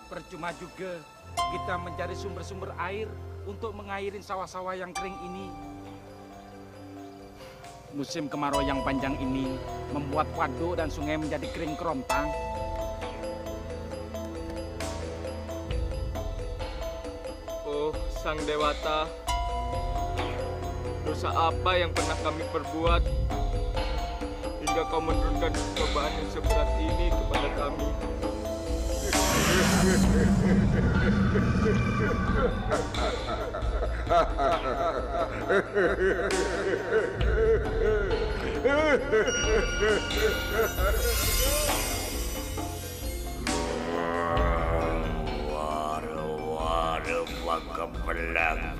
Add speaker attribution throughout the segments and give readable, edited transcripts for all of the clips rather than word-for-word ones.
Speaker 1: Percuma juga kita mencari sumber-sumber air untuk mengairin sawah-sawah yang kering ini. Musim kemarau yang panjang ini membuat waduk dan sungai menjadi kering kerontang.
Speaker 2: Oh, Sang Dewata, dosa apa yang pernah kami perbuat hingga kau menurunkan cobaan yang seberat ini kepada kami?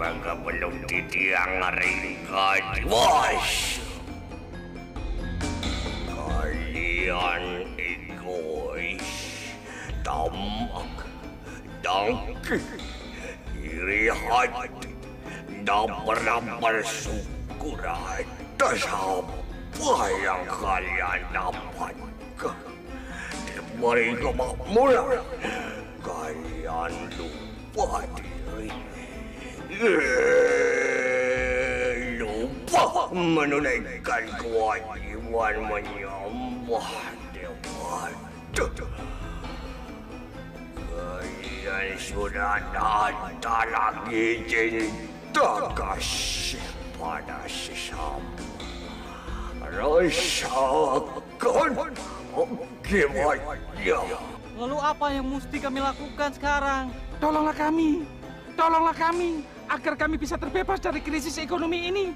Speaker 3: Baka belum titiang ringkad. Wash! Kalian egois, tamak, dangkil, iri hati, tak pernah bersyukur atas apa yang kalian dapatkan. Diberi kemakmuran, kalian lupa diri. Lupa menunaikan kewajiban menyembah Dewata. Kalian sudah tak lagi cinta kasih pada sesama. Rasakan akibatnya.
Speaker 4: Lalu apa yang mesti kami lakukan sekarang?
Speaker 1: Tolonglah kami. Tolonglah kami agar kami bisa terbebas dari krisis ekonomi ini.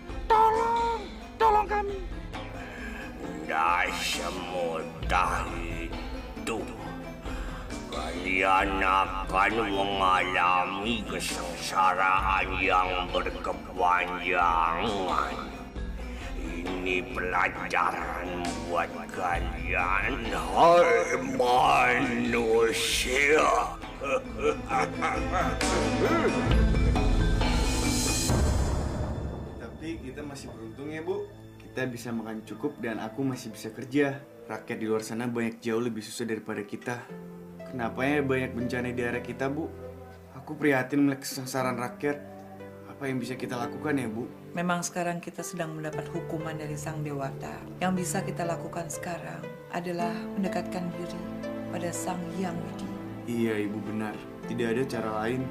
Speaker 1: Tolong kami.
Speaker 3: Tidak semudah itu. Kalian akan mengalami kesengsaraan yang berkepanjangan. Ini pelajaran buat kalian, hai manusia.
Speaker 5: Tapi kita masih beruntung ya, Bu. Kita bisa makan cukup dan aku masih bisa kerja. Rakyat di luar sana banyak jauh lebih susah daripada kita. Kenapa ya banyak bencana di daerah kita, Bu? Aku prihatin melihat kesengsaraan rakyat. Apa yang bisa kita lakukan ya, Bu?
Speaker 6: Memang sekarang kita sedang mendapat hukuman dari Sang Dewata. Yang bisa kita lakukan sekarang adalah mendekatkan diri pada Sang Hyang Widi.
Speaker 5: Iya, Ibu benar. Tidak ada cara lain.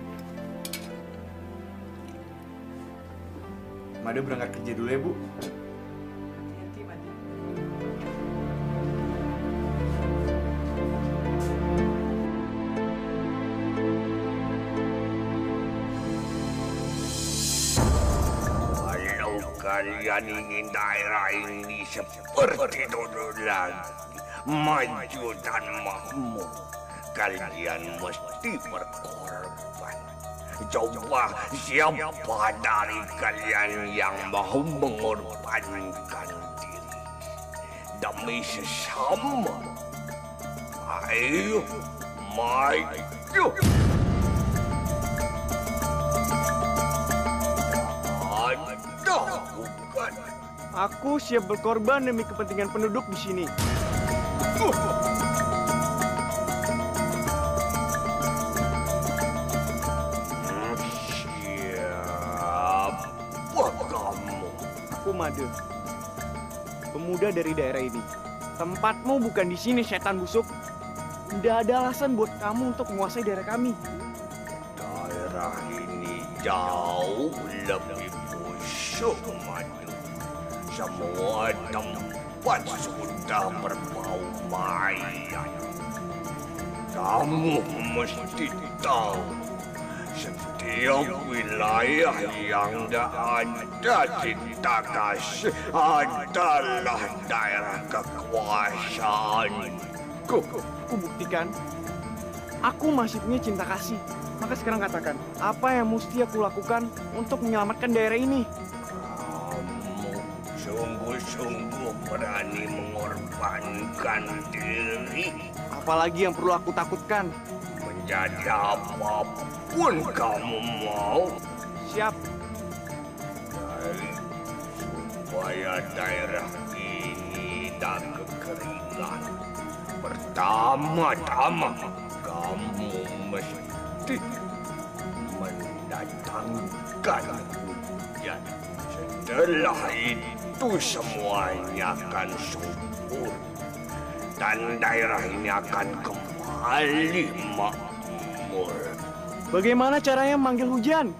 Speaker 5: Mada berangkat kerja dulu ya, Bu.
Speaker 3: Kalau kalian ingin daerah ini seperti dulu lagi, maju dan makmur, kalian mesti berkorban. Coba siapa dari kalian yang mau mengorbankan diri demi sesama? Ayo, maju! Ada bukan?
Speaker 5: Aku siap berkorban demi kepentingan penduduk di sini.
Speaker 3: Siapa kamu?
Speaker 5: Aku Made, pemuda dari daerah ini. Tempatmu bukan di sini, setan busuk. Tidak ada alasan buat kamu untuk menguasai daerah kami.
Speaker 3: Daerah ini jauh lebih busuk, Madu. Semua tempat sudah berbau mayat. Kamu mesti tahu, setiap wilayah yang tak ada cinta kasih adalah daerah kekuasaanku.
Speaker 5: Aku buktikan, aku masih punya cinta kasih. Maka sekarang katakan, apa yang mesti aku lakukan untuk menyelamatkan daerah ini?
Speaker 3: Kamu sungguh-sungguh berani mengorbankan diri.
Speaker 5: Apalagi yang perlu aku takutkan?
Speaker 3: Menjadi apapun kamu mau.
Speaker 5: Siap.
Speaker 3: Supaya daerah ini dilanda kekeringan, pertama-tama kamu mesti mendatangkan hujan. Setelah itu semuanya akan subur dan daerah ini akan kembali makmur.
Speaker 5: Bagaimana caranya memanggil hujan?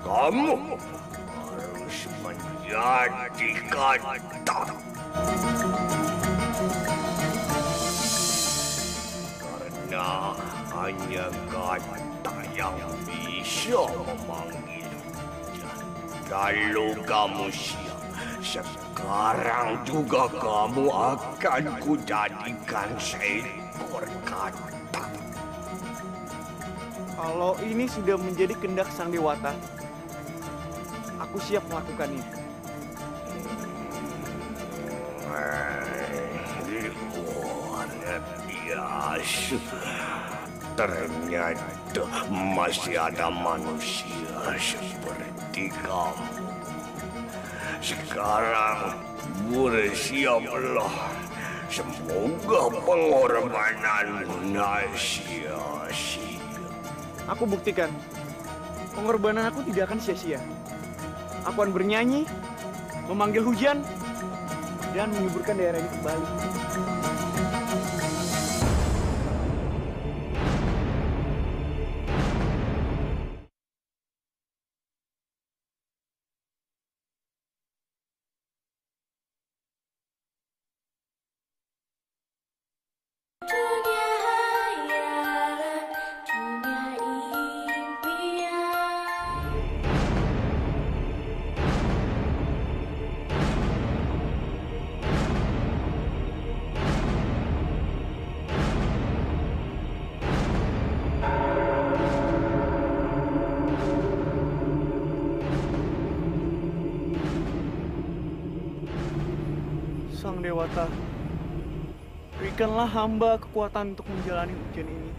Speaker 3: Kamu harus menjadi kata. Karena hanya kata yang bisa memanggil hujan. Kalau kamu siap, sekarang juga kamu akan kujadikan seekor kata.
Speaker 5: Kalau ini sudah menjadi kehendak Sang Dewata, aku siap melakukannya.
Speaker 3: Luar biasa. Ternyata masih ada manusia seperti kamu. Sekarang bersiaplah. Semoga pengorbananmu sia-sia.
Speaker 5: Aku buktikan, pengorbanan aku tidak akan sia-sia. Aku akan bernyanyi, memanggil hujan, dan menyuburkan daerah ini kembali. Sang Dewata, berikanlah hamba kekuatan untuk menjalani ujian ini.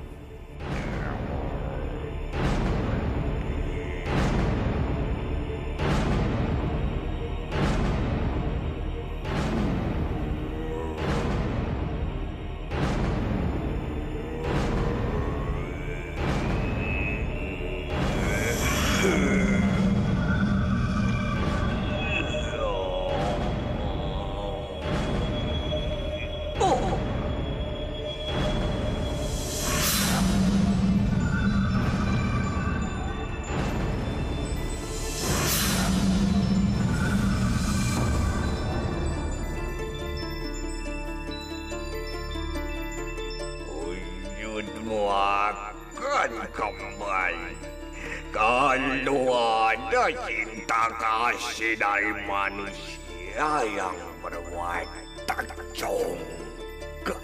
Speaker 3: Wujudmu akan kembali kalau ada cinta kasih dari manusia yang berwatak congkak.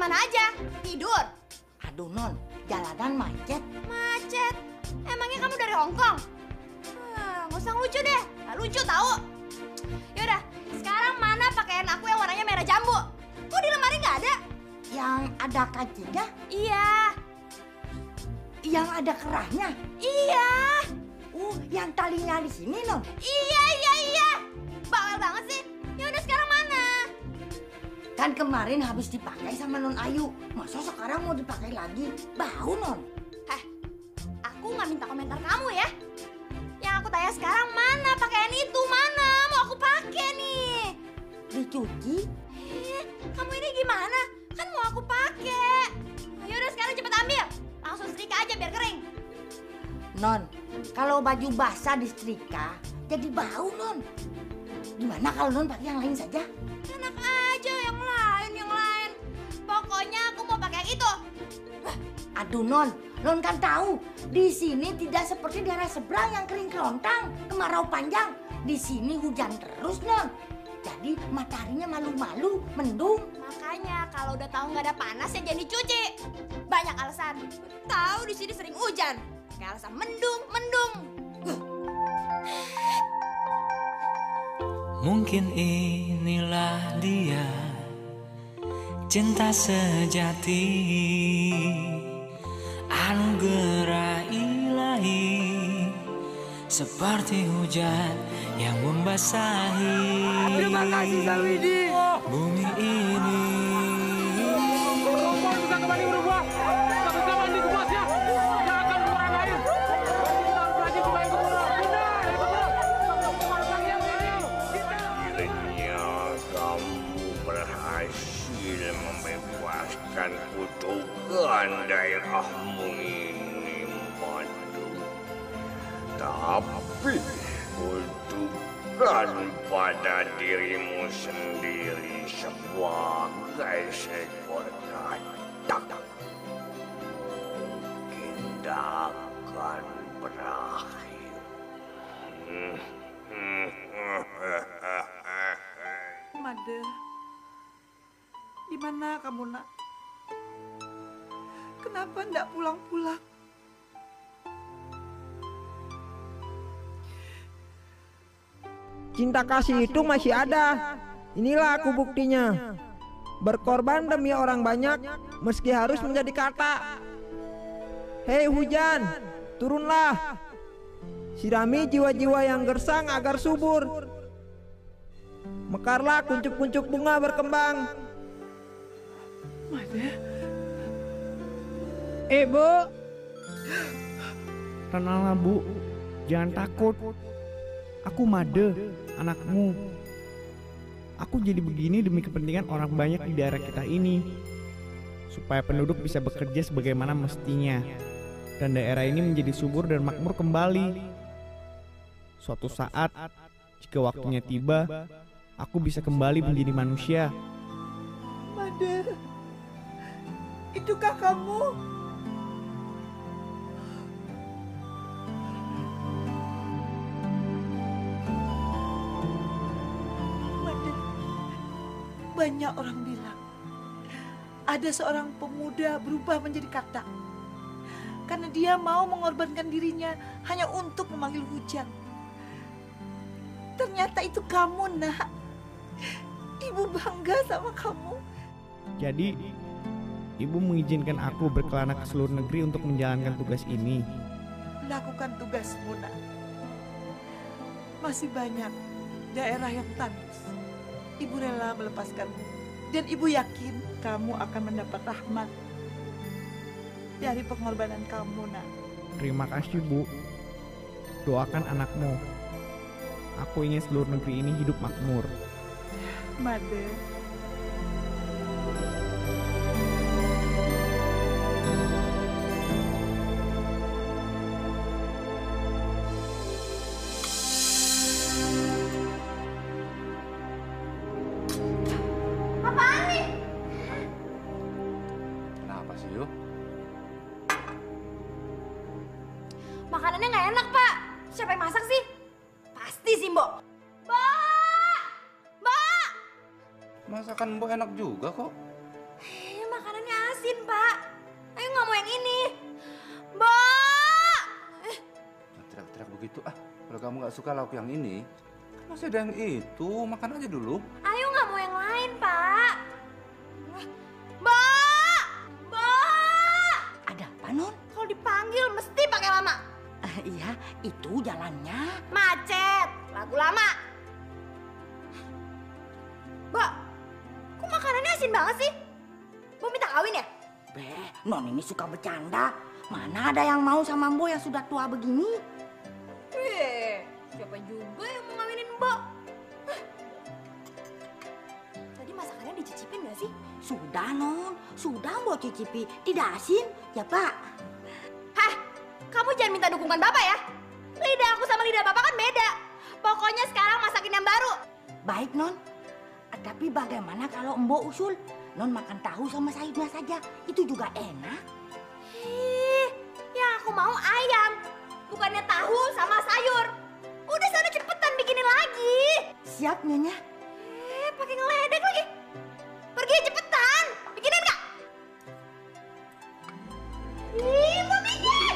Speaker 7: Mana aja? Tidur? Aduh Non, jalanan macet. Macet? Emangnya kamu dari Hongkong? Nggak usah lucu deh, nggak lucu tahu. Yaudah, sekarang mana pakaian aku yang warnanya merah jambu? Kok di lemari nggak ada? Yang ada kancingnya? Iya. Yang ada kerahnya? Iya. Yang talinya di sini Non? Iya. Bawel banget sih. Yaudah sekarang mana? Kan kemarin habis dipakai sama Non Ayu. Masa sekarang mau dipakai lagi? Bau, Non. Aku nggak minta komentar kamu ya. Yang aku tanya sekarang mana pakaian itu? Mana? Mau aku pakai nih. Dicuci? Kamu ini gimana? Kan mau aku pakai. Yaudah sekarang cepet ambil. Langsung setrika aja biar kering. Non, kalau baju basah disetrika, jadi bau, Non. Gimana kalau Non pakai yang lain saja? Enak aja yang lain. Pokoknya aku mau pakai yang itu. Aduh Non kan tahu di sini tidak seperti daerah seberang yang kering kerontang, kemarau panjang. Di sini hujan terus Non. Jadi mataharinya malu-malu, mendung. Makanya kalau udah tahu nggak ada panas ya jangan dicuci. Banyak alasan. Tahu di sini sering hujan. pakai alasan mendung, mendung.
Speaker 8: Mungkin inilah dia cinta sejati, anugerah ilahi, seperti hujan yang membasahi
Speaker 1: Terima kasih Salwidi.
Speaker 8: bumi ini.
Speaker 1: Kompor bisa kembali berubah. Tapi zaman di bos ya. Tidak akan kurang air. Berarti kita harus rajin kembali ke pulau. Benar, itu benar.
Speaker 3: Akhirnya kamu berhasil membebaskan kutukan daerahmu ini, Madu. Tapi kutukan pada dirimu sendiri sebagai seekor katak mungkin tak akan berakhir.
Speaker 6: Made, di mana kamu nak? Kenapa ndak pulang-pulang?
Speaker 9: Cinta kasih itu masih ada. Inilah aku buktinya. Berkorban demi orang banyak, meski harus menjadi kata. Hei hujan, turunlah. Sirami jiwa-jiwa yang gersang agar subur. Mekarlah kuncup-kuncup bunga berkembang.
Speaker 6: Made,
Speaker 9: Bu. Tenanglah Bu, jangan takut. Aku Made, anakmu. Aku jadi begini demi kepentingan orang banyak di daerah kita ini, supaya penduduk bisa bekerja sebagaimana mestinya, dan daerah ini menjadi subur dan makmur kembali. Suatu saat, jika waktunya tiba, aku bisa kembali menjadi manusia.
Speaker 6: Made, itukah kamu? Banyak orang bilang ada seorang pemuda berubah menjadi katak karena dia mau mengorbankan dirinya hanya untuk memanggil hujan. Ternyata itu kamu, nak. Ibu bangga sama kamu.
Speaker 9: Jadi, Ibu mengizinkan aku berkelana ke seluruh negeri untuk menjalankan tugas ini.
Speaker 6: Lakukan tugasmu, nak. Masih banyak daerah yang tandus. Ibu rela melepaskanmu. Dan ibu yakin kamu akan mendapat rahmat dari pengorbanan kamu, nak.
Speaker 9: Terima kasih, Bu. Doakan anakmu. Aku ingin seluruh negeri ini hidup makmur.
Speaker 6: Made,
Speaker 7: Apaan nih?
Speaker 10: Kenapa sih, yuk?
Speaker 7: Makanannya nggak enak, Pak. Siapa yang masak sih? Pasti si Mbok. Mbok! Mbok!
Speaker 10: Masakan Mbok enak juga kok.
Speaker 7: Makanannya asin, Pak. Ayo nggak mau yang ini. Mbok!
Speaker 10: Jangan teriak-teriak begitu. Kalau kamu nggak suka lauk yang ini, kan masih ada yang itu. Makan aja dulu.
Speaker 7: Ayo nggak mau yang lain, Pak. Mbok! Mbok!
Speaker 11: Ada apa, Non?
Speaker 7: Kalau dipanggil mesti pakai lama.
Speaker 11: Iya, itu jalannya.
Speaker 7: Macet, lagu lama. Mbak, kok makanannya asin banget sih? Mau minta kawin ya?
Speaker 11: Beh, Non ini suka bercanda. Mana ada yang mau sama Mbok yang sudah tua begini?
Speaker 7: Siapa juga yang mau ngawinin Mbak? Tadi masakannya dicicipin gak sih?
Speaker 11: Sudah, Non. Sudah Mbok cicipi. Tidak asin, ya Pak?
Speaker 7: Hah, kamu jangan minta dukungan Bapak ya. Lidah aku sama lidah Bapak kan beda. Pokoknya sekarang masakin yang baru.
Speaker 11: Baik, Non. Tapi bagaimana kalau Mbok usul Non makan tahu sama sayurnya saja? Itu juga enak.
Speaker 7: Yang aku mau ayam. Bukannya tahu sama sayur. Udah sana cepetan bikinin lagi.
Speaker 11: Siap, Nyonya.
Speaker 7: Pakai ngeledek lagi. Pergi cepetan. Bikinin nggak? Mau bikin.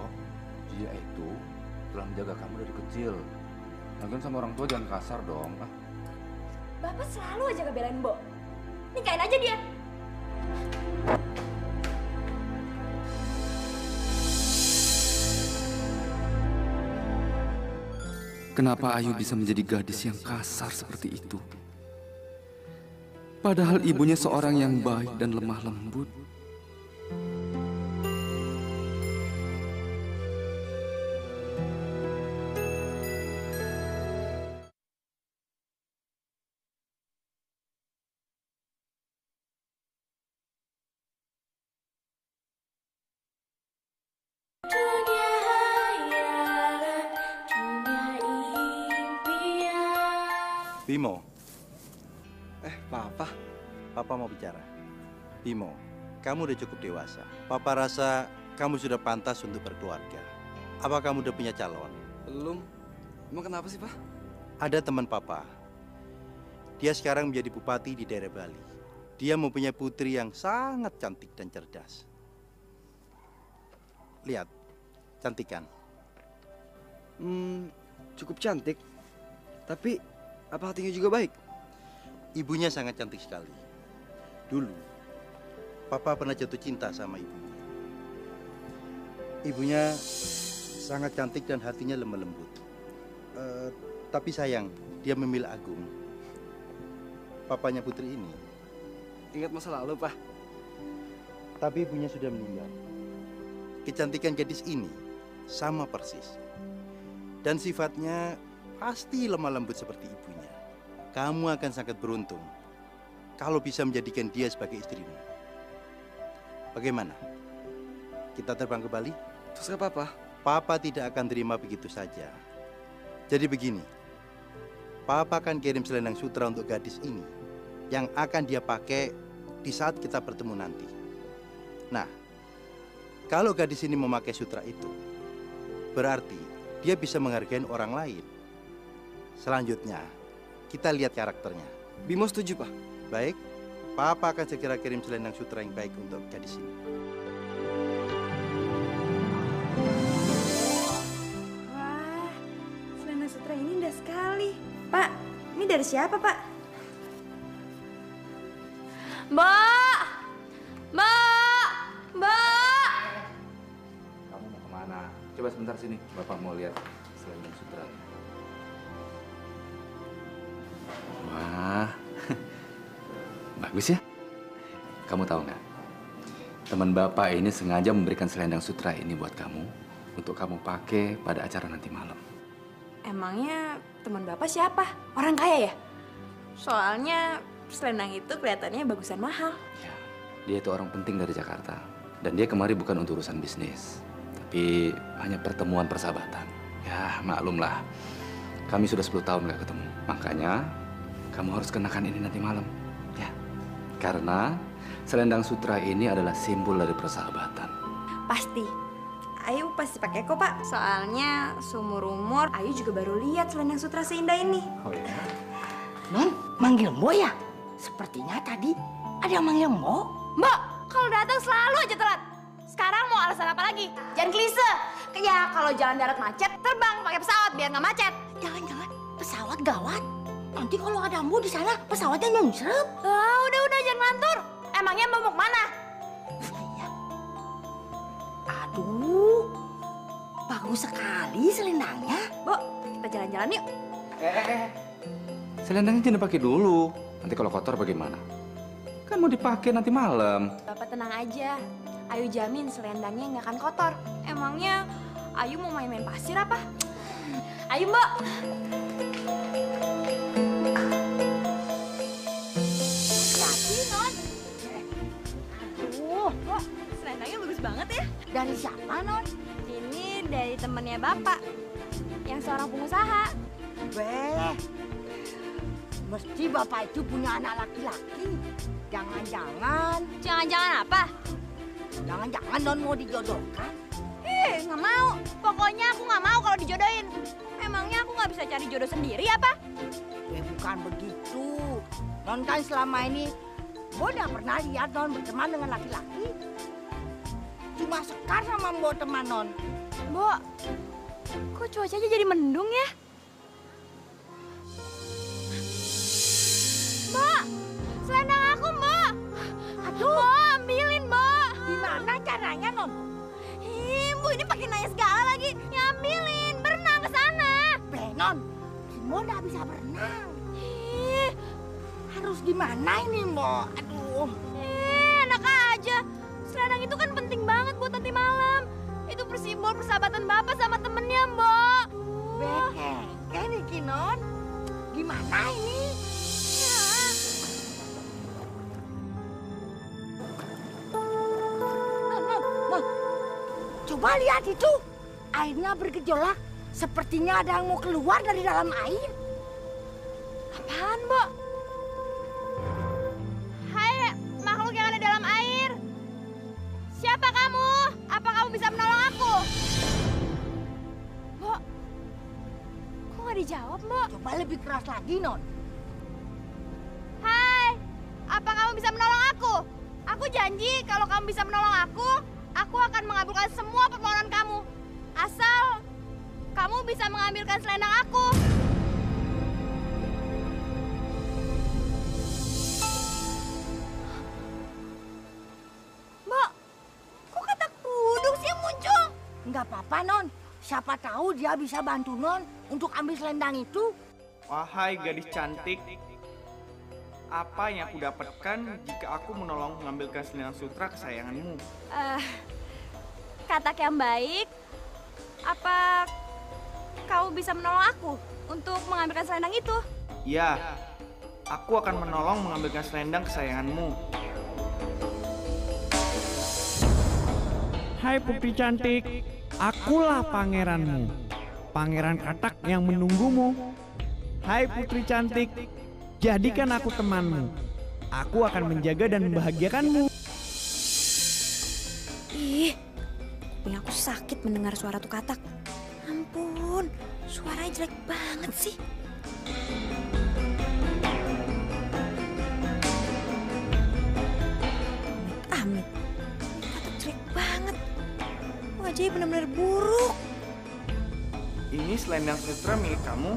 Speaker 10: loh. Dia itu telah menjaga kamu dari kecil. Lagian sama orang tua jangan kasar dong. Ah.
Speaker 7: Bapak selalu aja ngebelain Mbok. Nikahin aja dia.
Speaker 10: Kenapa Ayu bisa menjadi gadis yang kasar seperti itu? Padahal ibunya seorang yang baik dan lemah lembut.
Speaker 12: Bimo. Papa mau bicara. Bimo, kamu udah cukup dewasa. Papa rasa kamu sudah pantas untuk berkeluarga. Apa kamu udah punya calon?
Speaker 13: Belum. Emang kenapa sih, Pak?
Speaker 12: Ada teman Papa. Dia sekarang menjadi bupati di daerah Bali. Dia mempunyai putri yang sangat cantik dan cerdas. Lihat, cantik kan?
Speaker 13: Cukup cantik. Tapi apa hatinya juga baik?
Speaker 12: Ibunya sangat cantik sekali. Dulu, Papa pernah jatuh cinta sama ibunya. Ibunya sangat cantik dan hatinya lemah lembut. Tapi sayang, dia memilih Agung. Papanya putri ini.
Speaker 13: Ingat masa lalu, Pak.
Speaker 12: Tapi ibunya sudah meninggal. Kecantikan gadis ini sama persis. Dan sifatnya pasti lemah lembut seperti ibunya. Kamu akan sangat beruntung kalau bisa menjadikan dia sebagai istrimu. Bagaimana? Kita terbang ke Bali?
Speaker 13: Terus apa, Papa?
Speaker 12: Papa tidak akan terima begitu saja. Jadi begini, Papa akan kirim selendang sutra untuk gadis ini yang akan dia pakai di saat kita bertemu nanti. Nah, kalau gadis ini memakai sutra itu, berarti dia bisa menghargai orang lain. Selanjutnya, kita lihat karakternya.
Speaker 13: Bimo setuju, Pak.
Speaker 12: Baik, Papa akan segera kirim selendang sutra yang baik untuk gadis ini.
Speaker 7: Wah, selendang sutra ini indah sekali. Pak, ini dari siapa, Pak? Mbak! Mbak! Mbak!
Speaker 10: Kamu mau kemana? Coba sebentar sini, Bapak mau lihat selendang sutra. Wah, bagus ya. Kamu tahu nggak? Teman Bapak ini sengaja memberikan selendang sutra ini buat kamu untuk kamu pakai pada acara nanti malam.
Speaker 7: Emangnya teman Bapak siapa? Orang kaya ya? Soalnya selendang itu kelihatannya bagusan mahal.
Speaker 10: Ya, dia itu orang penting dari Jakarta. Dan dia kemari bukan untuk urusan bisnis, tapi hanya pertemuan persahabatan. Ya, maklumlah. Kami sudah 10 tahun nggak ketemu. Makanya kamu harus kenakan ini nanti malam, ya. Karena selendang sutra ini adalah simbol dari persahabatan.
Speaker 7: Pasti. Ayu pasti pakai kok, Pak. Soalnya seumur-umur Ayu juga baru lihat selendang sutra seindah ini.
Speaker 10: Oh ya?
Speaker 11: Non, manggil Mbok ya? Sepertinya tadi ada yang manggil Mbok.
Speaker 7: Mbak, kalau datang selalu aja telat. Sekarang mau alasan apa lagi? Jangan klise. Ya, kalau jalan darat macet, terbang pakai pesawat biar nggak macet.
Speaker 11: Jangan-jangan pesawat gawat. Nanti kalau ada Mbok di sana, pesawatnya nyungsrep.
Speaker 7: Udah, jangan ngantur. Emangnya mau kemana?
Speaker 11: Iya. Aduh, bagus sekali selendangnya.
Speaker 7: Bu, kita jalan-jalan yuk.
Speaker 10: Selendangnya jangan dipakai dulu. Nanti kalau kotor bagaimana? Kan mau dipakai nanti malam.
Speaker 7: Bapak tenang aja. Ayu jamin selendangnya nggak akan kotor. Emangnya Ayu mau main-main pasir apa? Ayo, Mbak. Hati, Non. Aduh, Mbak, selendangnya bagus banget ya.
Speaker 11: Dari siapa, Non?
Speaker 7: Ini dari temannya Bapak, yang seorang pengusaha.
Speaker 11: Beh, mesti Bapak itu punya anak laki-laki. Jangan-jangan.
Speaker 7: Jangan-jangan apa?
Speaker 11: Jangan-jangan Non mau dijodohkan.
Speaker 7: Nggak mau. Pokoknya aku nggak mau kalau dijodohin. Emangnya aku nggak bisa cari jodoh sendiri apa?
Speaker 11: Bukan begitu. Non kan selama ini Mbok udah pernah lihat Non berteman dengan laki-laki. Cuma Sekar sama Mbok teman Non.
Speaker 7: Mbok, kok cuacanya jadi mendung ya? Mbok, selendang aku, Mbok. Aduh, Mbok, ambilin, Mbok.
Speaker 11: Gimana caranya, Non?
Speaker 7: Ibu ini pakai nanya segala lagi. Ya ambilin, berenang ke sana.
Speaker 11: Non, Mbok nggak bisa berenang. Harus gimana ini, Mbok? Aduh.
Speaker 7: Enak aja. Selendang itu kan penting banget buat nanti malam. Itu bersimbol persahabatan Bapak sama temennya, Mbok.
Speaker 11: Beke nih, Kinon. Gimana ini? Non, coba lihat itu. Airnya bergejolak. Sepertinya ada yang mau keluar dari dalam air.
Speaker 7: Apaan, Mbok? Hai, makhluk yang ada dalam air. Siapa kamu? Apa kamu bisa menolong aku? Mbok, kok nggak dijawab, Mbok?
Speaker 11: Coba lebih keras lagi, Non.
Speaker 7: Hai, apa kamu bisa menolong aku? Aku janji kalau kamu bisa menolong aku akan mengabulkan semua permohonan kamu. Asal kamu bisa mengambilkan selendang aku. Mbak, kok katak buduk sih yang muncul?
Speaker 11: Nggak apa-apa, Non. Siapa tahu dia bisa bantu Non untuk ambil selendang itu.
Speaker 5: Wahai gadis cantik, apa yang aku dapatkan jika aku menolong mengambilkan selendang sutra kesayanganmu?
Speaker 7: Katak yang baik, apa kamu bisa menolong aku untuk mengambilkan selendang itu?
Speaker 5: Ya, aku akan menolong mengambilkan selendang kesayanganmu.
Speaker 9: Hai putri cantik, akulah pangeranmu. Pangeran Katak yang menunggumu. Hai putri cantik, jadikan aku temanmu. Aku akan menjaga dan membahagiakanmu.
Speaker 14: Ih, kuping aku sakit mendengar suara tuh Katak. Ampun, suaranya jelek banget sih. Amit, Katak jelek banget. Wajahnya benar-benar buruk.
Speaker 5: Ini selendang sutra milik kamu?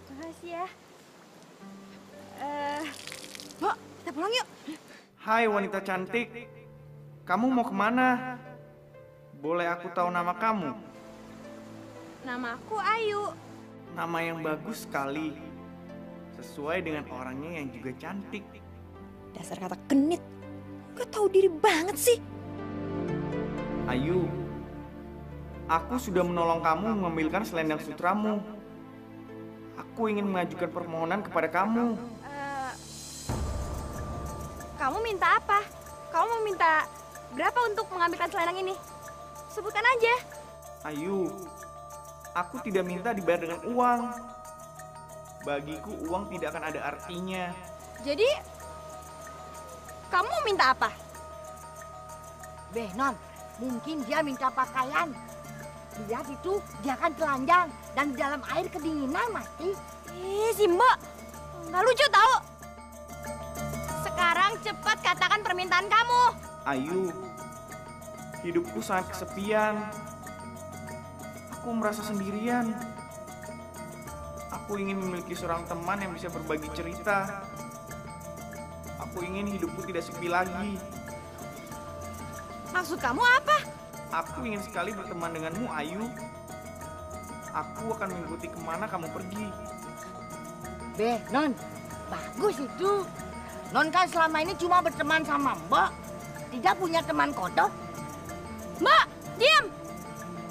Speaker 7: Makasih ya. Mbak, kita pulang yuk.
Speaker 5: Hai wanita cantik, kamu mau kemana? Boleh aku tahu nama kamu?
Speaker 7: Nama aku Ayu.
Speaker 5: Nama yang bagus sekali. Sesuai dengan orangnya yang juga cantik.
Speaker 14: Dasar Katak genit, gak tahu diri banget sih.
Speaker 5: Ayu, aku sudah menolong kamu mengambilkan selendang sutramu. Aku ingin mengajukan permohonan kepada kamu.
Speaker 7: Kamu minta apa? Kamu mau minta berapa untuk mengambilkan selendang ini? Sebutkan aja.
Speaker 5: Ayu, aku tidak minta dibayar dengan uang. Bagiku uang tidak akan ada artinya.
Speaker 7: Jadi, kamu mau minta apa?
Speaker 11: Non, mungkin dia minta pakaian. Lihat itu, dia kan telanjang dan di dalam air kedinginan mati.
Speaker 7: Si Mbak, nggak lucu tahu. Sekarang cepat katakan permintaan kamu.
Speaker 5: Ayu, hidupku sangat kesepian. Aku merasa sendirian. Aku ingin memiliki seorang teman yang bisa berbagi cerita. Aku ingin hidupku tidak sepi lagi.
Speaker 7: Maksud kamu apa?
Speaker 5: Aku ingin sekali berteman denganmu, Ayu. Aku akan mengikuti kemana kamu pergi.
Speaker 11: Non, bagus itu. Non kan selama ini cuma berteman sama Mbak. Tidak punya teman kodok.
Speaker 7: Mbak, diam!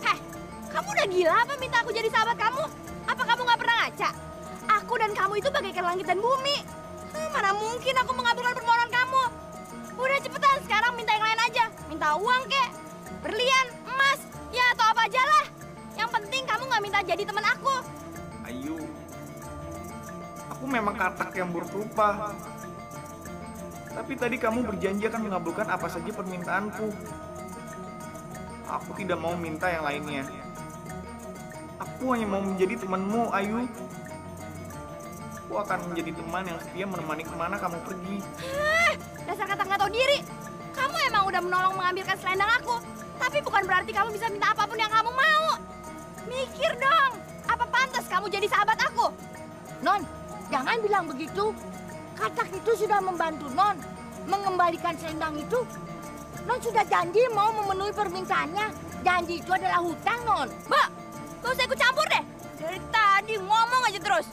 Speaker 7: Heh, kamu udah gila apa minta aku jadi sahabat kamu? Apa kamu nggak pernah ngaca? Aku dan kamu itu bagaikan langit dan bumi. Mana mungkin aku mengabulkan permohonan kamu? Udah cepetan, sekarang minta yang lain aja. Minta uang kek, berlian, emas, ya atau apa aja lah. Yang penting kamu nggak minta jadi teman aku.
Speaker 5: Ayu, aku memang Katak yang buruk rupa. Tapi tadi kamu berjanji akan mengabulkan apa saja permintaanku. Aku tidak mau minta yang lainnya. Aku hanya mau menjadi temanmu, Ayu. Aku akan menjadi teman yang setia menemani kemana kamu pergi.
Speaker 7: Dasar kata nggak tahu diri. Kamu emang udah menolong mengambilkan selendang aku. Tapi bukan berarti kamu bisa minta apapun yang kamu mau. Mikir dong, apa pantas kamu jadi sahabat aku?
Speaker 11: Non, jangan bilang begitu. Katak itu sudah membantu Non mengembalikan selendang itu. Non sudah janji mau memenuhi permintaannya. Janji itu adalah hutang, Non.
Speaker 7: Mbak, gak usah ikut campur deh. Dari tadi ngomong aja terus.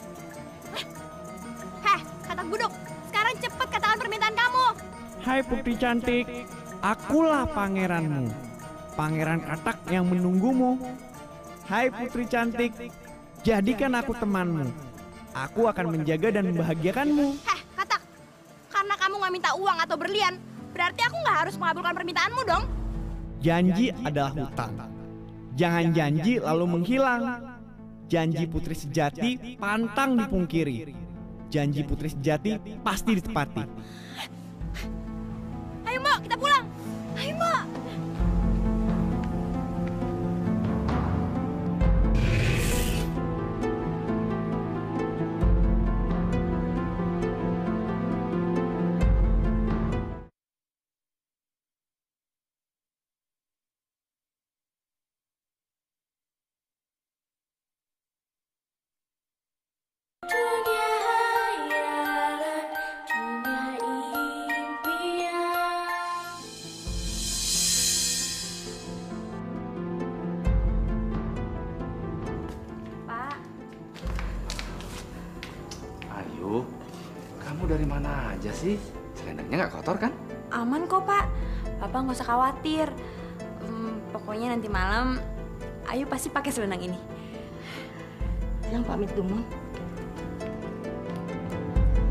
Speaker 7: Heh, Katak Buduk, sekarang cepet katakan permintaan kamu.
Speaker 9: Hai putri cantik, akulah pangeranmu. Pangeran Katak yang menunggumu. Hai putri cantik, jadikan aku temanmu. Aku akan menjaga dan membahagiakanmu.
Speaker 7: Heh, Katak, karena kamu nggak minta uang atau berlian, berarti aku nggak harus mengabulkan permintaanmu dong.
Speaker 9: Janji adalah hutang. Jangan janji lalu menghilang. Janji putri sejati pantang dipungkiri. Janji putri sejati pasti ditepati.
Speaker 7: Ayo Mbak, kita pulang. Ayo Mbak.
Speaker 10: Ayu, kamu dari mana aja sih? Selendangnya nggak kotor kan?
Speaker 14: Aman kok, Pak. Bapak nggak usah khawatir. Pokoknya nanti malam Ayu pasti pakai selendang ini.
Speaker 11: Yang pamit dulu.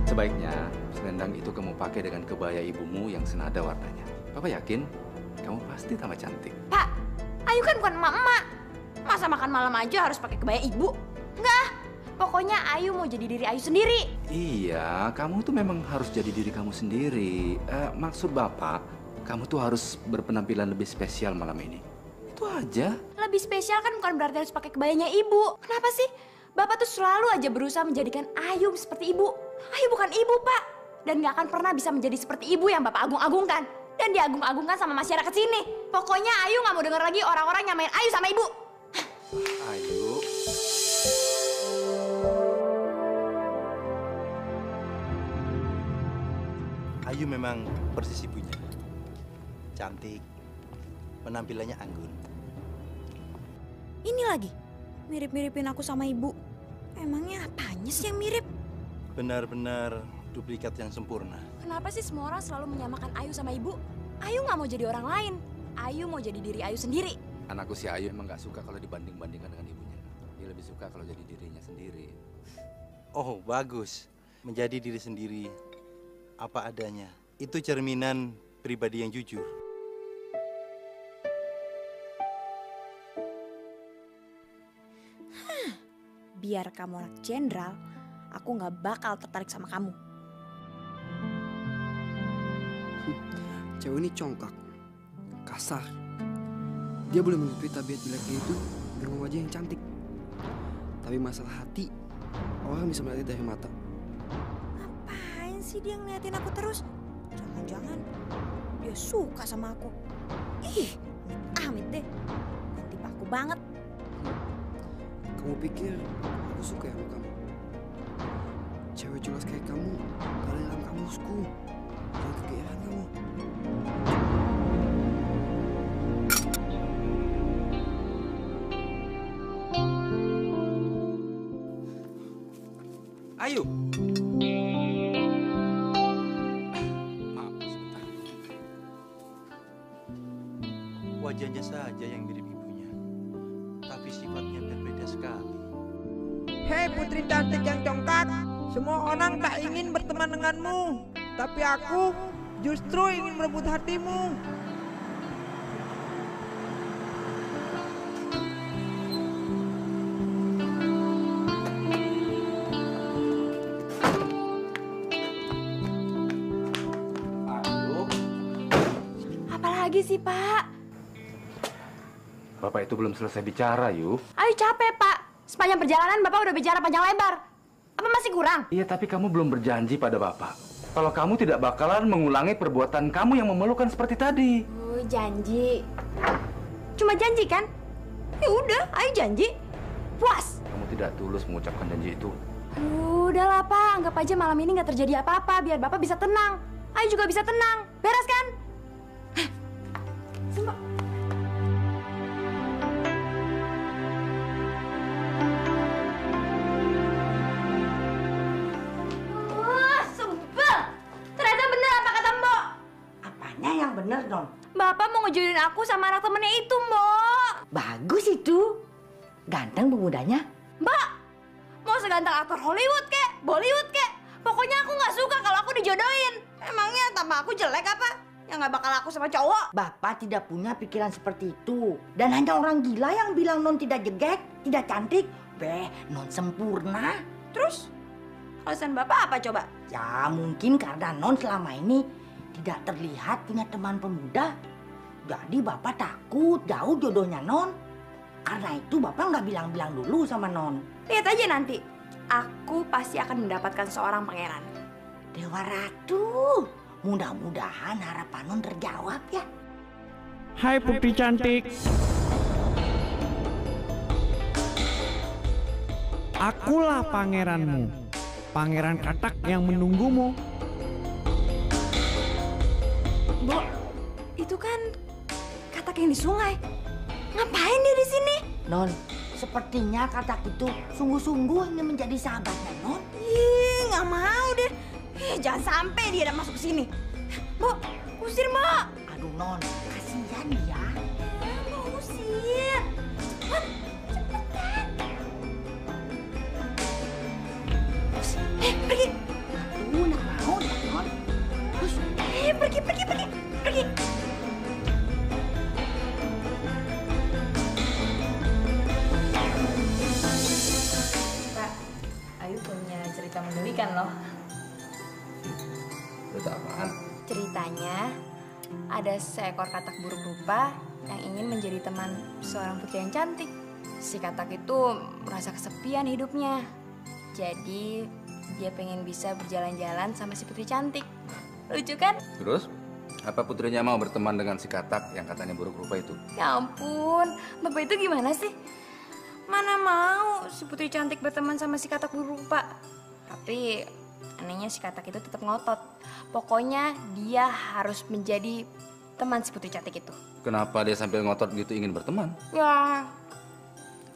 Speaker 10: Sebaiknya selendang itu kamu pakai dengan kebaya ibumu yang senada warnanya. Papa yakin kamu pasti tambah cantik.
Speaker 14: Pak, Ayu kan bukan emak-emak. Masa makan malam aja harus pakai kebaya ibu? Enggak. Pokoknya Ayu mau jadi diri Ayu sendiri.
Speaker 10: Iya, kamu tuh memang harus jadi diri kamu sendiri. Maksud Bapak, kamu tuh harus berpenampilan lebih spesial malam ini. Itu aja.
Speaker 14: Lebih spesial kan bukan berarti harus pakai kebayanya ibu. Kenapa sih? Bapak tuh selalu aja berusaha menjadikan Ayu seperti ibu. Ayu bukan ibu, Pak. Dan gak akan pernah bisa menjadi seperti ibu yang Bapak agung-agungkan. Dan diagung-agungkan sama masyarakat sini. Pokoknya Ayu gak mau denger lagi orang-orang nyamain Ayu sama ibu.
Speaker 10: Ayu.
Speaker 12: Ayu memang persis ibunya. Cantik. Penampilannya anggun.
Speaker 14: Ini lagi, mirip-miripin aku sama ibu. Emangnya apanya sih yang mirip?
Speaker 12: Benar-benar duplikat yang sempurna.
Speaker 14: Kenapa sih semua orang selalu menyamakan Ayu sama ibu? Ayu nggak mau jadi orang lain. Ayu mau jadi diri Ayu sendiri.
Speaker 10: Anakku si Ayu emang nggak suka kalau dibanding-bandingkan dengan ibunya. Dia lebih suka kalau jadi dirinya sendiri.
Speaker 12: Oh, bagus. Menjadi diri sendiri apa adanya. Itu cerminan pribadi yang jujur.
Speaker 14: Biar kamu anak jenderal, aku nggak bakal tertarik sama kamu.
Speaker 13: Cewek ini congkak, kasar. Dia boleh menutupi tabiat jeleknya itu dengan wajah yang cantik. Tapi masalah hati, orang bisa melihat dari mata.
Speaker 14: Apaan sih dia ngeliatin aku terus? Jangan-jangan dia suka sama aku. Ih, amit deh. Nanti aku banget.
Speaker 13: Kamu pikir aku suka ya sama kamu? Cewek jelas kayak kamu gak ada dalam kamusku. Jangan kegeeran kamu.
Speaker 10: Ayu. Maaf, sebentar.
Speaker 12: Wajahnya saja yang mirip ibunya, tapi sifatnya berbeda sekali.
Speaker 15: Hei putri cantik yang congkak, semua orang tak ingin berteman denganmu, tapi aku justru ingin merebut hatimu.
Speaker 14: Apalagi sih, Pak?
Speaker 10: Bapak itu belum selesai bicara, Yu.
Speaker 14: Ayu capek, Pak. Sepanjang perjalanan Bapak udah bicara panjang lebar. Apa masih kurang?
Speaker 10: Iya, tapi kamu belum berjanji pada Bapak kalau kamu tidak bakalan mengulangi perbuatan kamu yang memalukan seperti tadi.
Speaker 14: Janji. Cuma janji kan? Ya udah, ayo janji. Puas.
Speaker 10: Kamu tidak tulus mengucapkan janji itu.
Speaker 14: Udahlah Pak, anggap aja malam ini nggak terjadi apa-apa biar Bapak bisa tenang. Ayo juga bisa tenang. Beres kan? Sumpah. Sebel. Ternyata bener apa kata Mbok.
Speaker 11: Apanya yang bener, Non?
Speaker 14: Bapak mau ngejodohin aku sama anak temennya itu, Mbok.
Speaker 11: Bagus itu. Ganteng pemudanya.
Speaker 14: Mbak, mau seganteng aktor Hollywood kek, Bollywood kek. Pokoknya aku nggak suka kalau aku dijodohin. Emangnya tambah aku jelek apa? Yang nggak bakal aku sama cowok.
Speaker 11: Bapak tidak punya pikiran seperti itu. Dan hanya orang gila yang bilang Non tidak jegek, tidak cantik. Non sempurna.
Speaker 14: Terus, alasan Bapak apa coba?
Speaker 11: Ya mungkin karena Non selama ini tidak terlihat punya teman pemuda. Jadi Bapak takut jauh jodohnya Non. Karena itu Bapak nggak bilang-bilang dulu sama Non.
Speaker 14: Lihat aja nanti. Aku pasti akan mendapatkan seorang pangeran.
Speaker 11: Dewa Ratu. Mudah-mudahan harapan Non terjawab ya.
Speaker 9: Hai putri cantik. Akulah pangeranmu. Pangeran katak yang menunggumu.
Speaker 14: Mbok, itu kan katak yang di sungai. Ngapain dia di sini?
Speaker 11: Non, sepertinya katak itu sungguh-sungguh ingin menjadi sahabatnya Non.
Speaker 14: Ih, nggak mau deh. Jangan sampai dia masuk ke sini. Mbok, usir Mbok.
Speaker 11: Aduh Non, kasihan dia.
Speaker 14: Mau usir. Cepat, cepetan. Pergi.
Speaker 11: Aduh, nak mau deh Non.
Speaker 14: Pergi. Pak, Ayu punya cerita menggelikan loh.
Speaker 10: Cerita apaan?
Speaker 14: Ceritanya, ada seekor katak buruk rupa yang ingin menjadi teman seorang putri yang cantik. Si katak itu merasa kesepian hidupnya. Jadi, dia pengen bisa berjalan-jalan sama si putri cantik. Lucu kan?
Speaker 10: Terus, apa putrinya mau berteman dengan si katak yang katanya buruk rupa itu?
Speaker 14: Ya ampun, Bapak itu gimana sih? Mana mau si putri cantik berteman sama si katak buruk rupa. Tapi, anehnya si katak itu tetap ngotot. Pokoknya dia harus menjadi teman si putri cantik itu.
Speaker 10: Kenapa dia sambil ngotot gitu ingin berteman?
Speaker 14: Ya,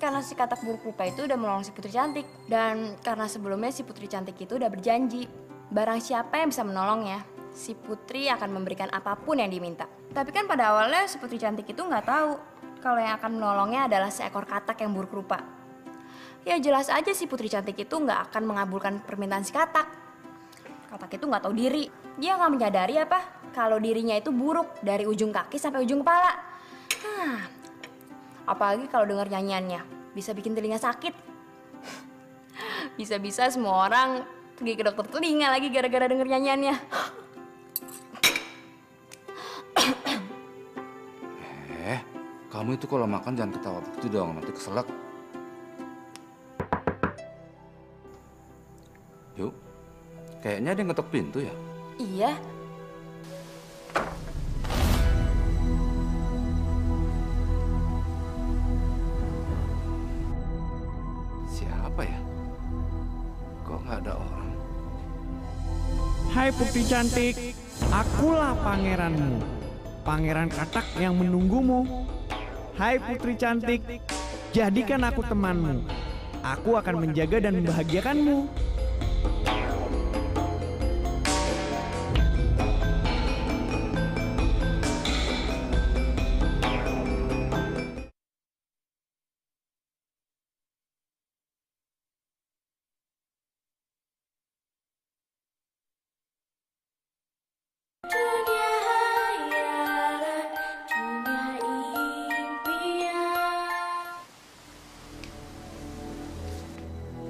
Speaker 14: karena si katak buruk rupa itu udah menolong si putri cantik. Dan karena sebelumnya si putri cantik itu udah berjanji, barang siapa yang bisa menolongnya, si putri akan memberikan apapun yang diminta. Tapi kan pada awalnya si putri cantik itu nggak tahu kalau yang akan menolongnya adalah seekor katak yang buruk rupa. Ya jelas aja si putri cantik itu nggak akan mengabulkan permintaan si katak. Katak itu nggak tahu diri. Dia nggak menyadari apa kalau dirinya itu buruk dari ujung kaki sampai ujung kepala. Apalagi kalau dengar nyanyiannya, bisa bikin telinga sakit. Bisa-bisa semua orang pergi ke dokter telinga lagi gara-gara denger nyanyiannya.
Speaker 10: Kamu itu kalau makan jangan ketawa begitu dong, nanti keselak. Yuk, kayaknya ada yang ngetok pintu ya?
Speaker 14: Iya.
Speaker 10: Siapa ya? Kok nggak ada orang?
Speaker 9: Hai putri cantik, akulah pangeranmu. Pangeran katak yang menunggumu. Hai putri cantik, jadikan aku temanmu. Aku akan menjaga dan membahagiakanmu.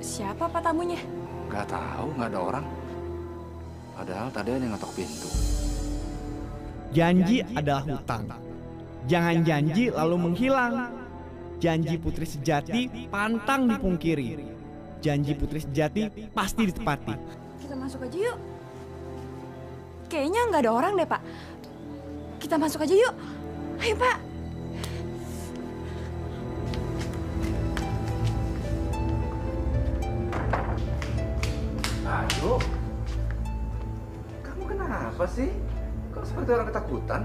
Speaker 14: Siapa pak tamunya?
Speaker 10: Gak tahu, nggak ada orang. Padahal tadi ada yang ngetok pintu.
Speaker 9: Janji adalah hutang. Jangan janji lalu menghilang. Janji putri sejati pantang dipungkiri. Janji putri sejati pasti ditepati.
Speaker 14: Kita masuk aja yuk. Kayaknya nggak ada orang deh, Pak. Kita masuk aja yuk. Ayo, Pak.
Speaker 10: Ayo. Kamu kenapa sih? Kok seperti orang ketakutan?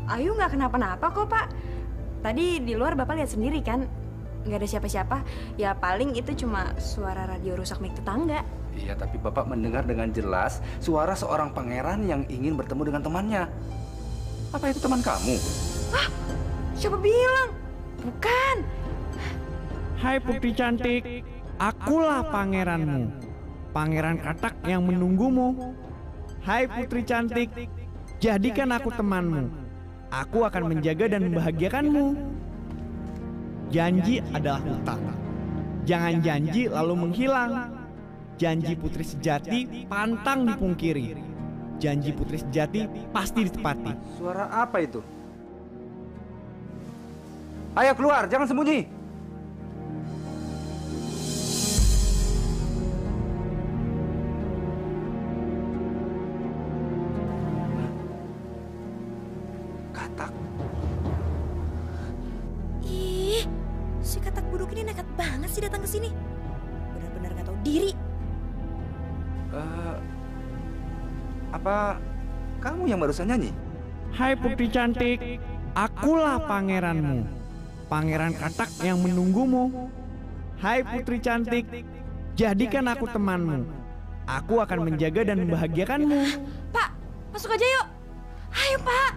Speaker 14: Ayu nggak kenapa-napa kok, Pak. Tadi di luar Bapak lihat sendiri kan, nggak ada siapa-siapa. Ya paling itu cuma suara radio rusak mic tetangga.
Speaker 10: Iya, tapi Bapak mendengar dengan jelas suara seorang pangeran yang ingin bertemu dengan temannya. Apa itu teman kamu?
Speaker 14: Hah? Siapa bilang? Bukan.
Speaker 9: Hai putri cantik, akulah pangeranmu. Pangeran katak yang menunggumu. Hai putri cantik, jadikan aku temanmu. Aku akan menjaga dan membahagiakanmu. Janji adalah hutang. Jangan janji lalu menghilang. Janji putri sejati pantang dipungkiri. Janji putri sejati pasti ditepati.
Speaker 10: Suara apa itu? Ayo keluar, jangan sembunyi. Katak.
Speaker 14: Ih, si katak buduk ini nekat banget sih datang ke sini. Benar-benar nggak tahu diri.
Speaker 10: Apa kamu yang barusan nyanyi?
Speaker 9: Hai putri cantik, akulah pangeranmu. Pangeran katak yang menunggumu. Hai putri cantik, jadikan aku temanmu. Aku akan menjaga dan membahagiakanmu.
Speaker 14: Pak, masuk aja yuk. Ayo, Pak.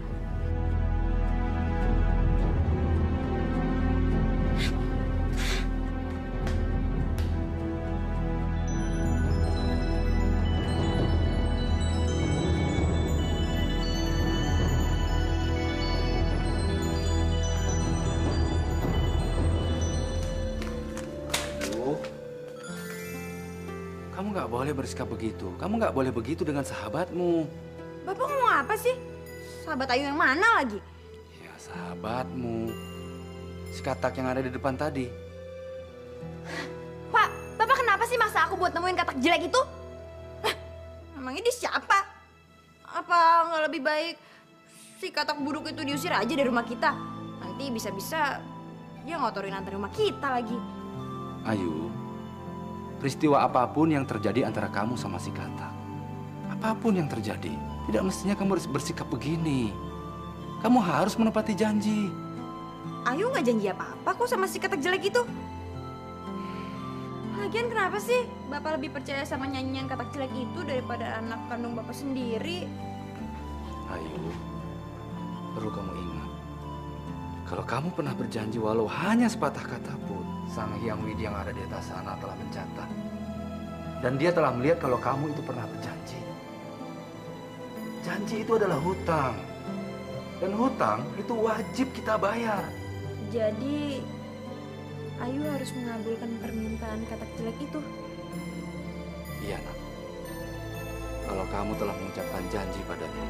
Speaker 10: Kamu nggak boleh bersikap begitu. Kamu nggak boleh begitu dengan sahabatmu.
Speaker 14: Bapak ngomong apa sih? Sahabat Ayu yang mana lagi?
Speaker 10: Ya, sahabatmu. Si katak yang ada di depan tadi.
Speaker 14: Pak, Bapak kenapa sih maksa aku buat nemuin katak jelek itu? Emangnya dia siapa? Apa nggak lebih baik si katak buruk itu diusir aja dari rumah kita? Nanti bisa-bisa dia ngotorin lantai rumah kita lagi.
Speaker 10: Ayu, peristiwa apapun yang terjadi antara kamu sama si katak, apapun yang terjadi, tidak mestinya kamu harus bersikap begini. Kamu harus menepati janji.
Speaker 14: Ayu nggak janji apa-apa kok sama si katak jelek itu. Lagian kenapa sih Bapak lebih percaya sama nyanyian katak jelek itu daripada anak kandung Bapak sendiri?
Speaker 10: Ayu, perlu kamu ingat, kalau kamu pernah berjanji walau hanya sepatah kata pun, Sang Hyang Widi yang ada di atas sana telah mencatat. Dan dia telah melihat kalau kamu itu pernah berjanji. Janji itu adalah hutang. Dan hutang itu wajib kita bayar.
Speaker 14: Jadi Ayu harus mengabulkan permintaan katak jelek itu.
Speaker 10: Iya, Nak. Kalau kamu telah mengucapkan janji padanya.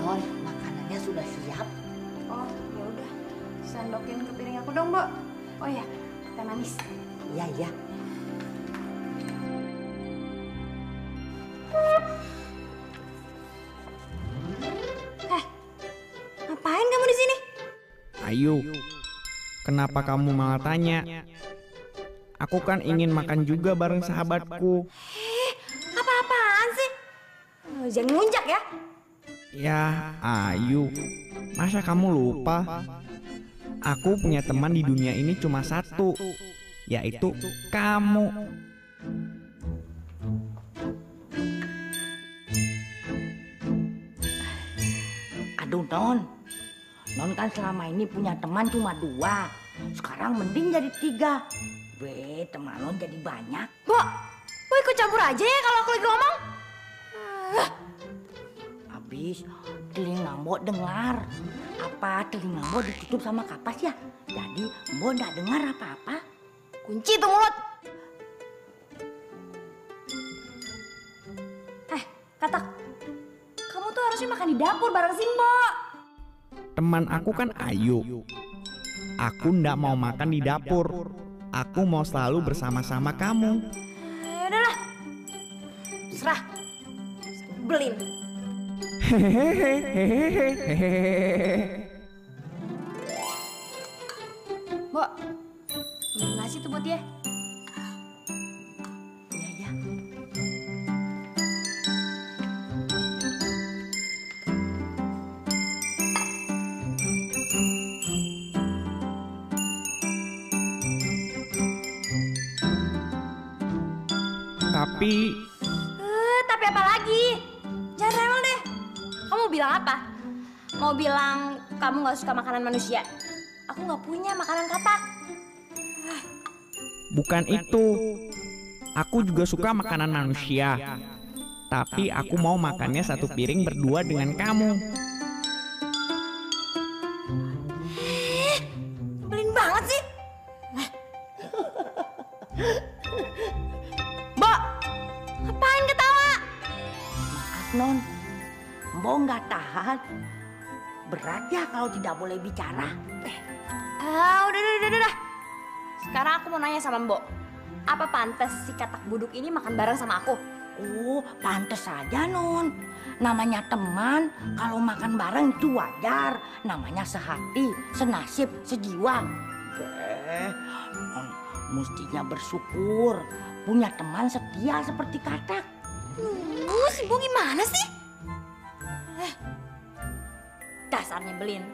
Speaker 11: Non, makanannya sudah siap.
Speaker 14: Oh, ya udah. Sendokin ke piring aku dong, Mbak. Oh ya, teh manis.
Speaker 11: Iya, iya.
Speaker 14: Ngapain kamu di sini?
Speaker 9: Ayu, kenapa kamu malah tanya? Aku kan ingin makan juga bareng sahabatku.
Speaker 14: Apa-apaan sih? Jangan ngunjak ya.
Speaker 9: Ya, Ayu, masa kamu lupa? Aku punya teman di dunia ini cuma satu, yaitu kamu.
Speaker 11: Aduh, Non. Non kan selama ini punya teman cuma 2. Sekarang mending jadi 3. Teman Non jadi banyak.
Speaker 14: Bo ikut campur aja ya kalau aku lagi ngomong.
Speaker 11: Habis telinga Mbok dengar. Apa telinga Mbok ditutup sama kapas ya? Jadi Mbok nggak dengar apa-apa.
Speaker 14: Kunci tuh mulut. Katak, kamu tuh harusnya makan di dapur bareng si Mbok.
Speaker 9: Teman aku kan Ayu. Aku ndak mau makan di dapur. Aku mau selalu bersama-sama kamu.
Speaker 14: Udah lah. Serah. Belin. Mbok, ambil nasi tuh buat dia.
Speaker 11: Iya.
Speaker 14: Tapi apa lagi? Jangan rewel deh. Kamu mau bilang apa? Mau bilang kamu gak suka makanan manusia? Aku gak punya makanan katak.
Speaker 9: Bukan itu. Aku juga suka makanan manusia. Tapi aku mau makannya satu piring berdua dengan kamu.
Speaker 14: Belin banget sih. Mbok, ngapain ketawa?
Speaker 11: Maaf Non, Mbok nggak tahan. Berat ya kalau tidak boleh bicara.
Speaker 14: Udah. Sekarang aku mau nanya sama Mbok. Apa pantas si katak buduk ini makan bareng sama aku?
Speaker 11: Oh, pantas saja Non. Namanya teman, kalau makan bareng itu wajar. Namanya sehati, senasib, sejiwa. Non, mestinya bersyukur punya teman setia seperti katak.
Speaker 14: Si Mbok gimana sih? Dasarnya belin.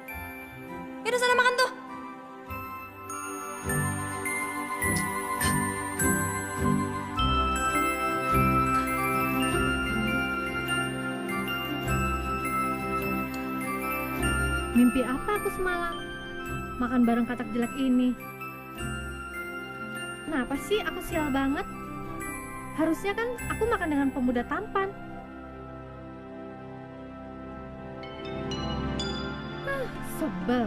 Speaker 14: Yaudah sana makan tuh.
Speaker 16: Mimpi apa aku semalam? Makan bareng katak jelek ini. Kenapa sih aku sial banget? Harusnya kan aku makan dengan pemuda tampan. Sebel.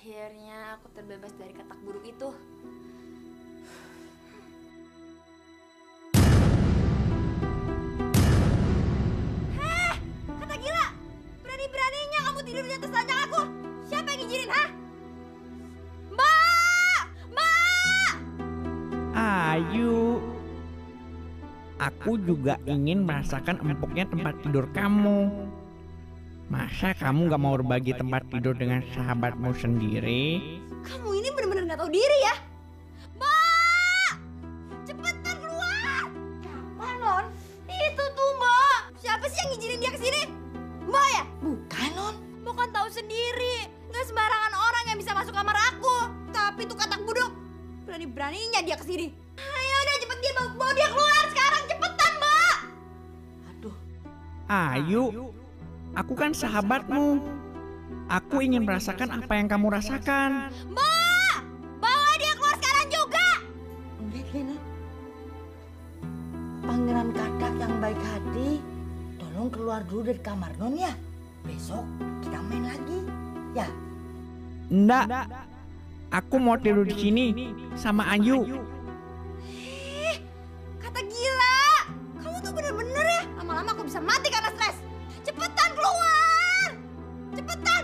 Speaker 14: Akhirnya aku terbebas dari katak buruk itu. Kata gila! Berani-beraninya kamu tidur di atas ranjang aku. Siapa yang ngizinin, ha? Mbak! Mbak!
Speaker 9: Ayu. Aku juga ingin merasakan empuknya tempat tidur kamu. Masa kamu gak mau berbagi tempat tidur dengan sahabatmu sendiri?
Speaker 14: Kamu ini benar-benar gak tahu diri ya? Mbak! Cepetan keluar! Apa, Non? Itu tuh, Mbak. Siapa sih yang ngizinin dia kesini? Mbak ya?
Speaker 11: Bukan, Non.
Speaker 14: Mbak kan tahu sendiri. Gak sembarangan orang yang bisa masuk kamar aku. Tapi tuh katak buduk. Berani-beraninya dia kesini. Ayo udah cepet dia bawa dia keluar sekarang. Cepetan, Mbak!
Speaker 9: Ayu, aku kan sahabatmu. Aku ingin merasakan apa yang kamu rasakan.
Speaker 14: Mbak! Bawa dia keluar sekarang juga!
Speaker 11: Lihat, Pangeran Katak yang baik hati, tolong keluar dulu dari kamar Non ya. Besok kita main lagi, ya.
Speaker 9: Nggak, aku mau tidur di sini sama Ayu.
Speaker 14: Kata gila! Kamu tuh bener-bener ya. Lama-lama aku bisa mati karena stres. Cepetan keluar! Cepetan!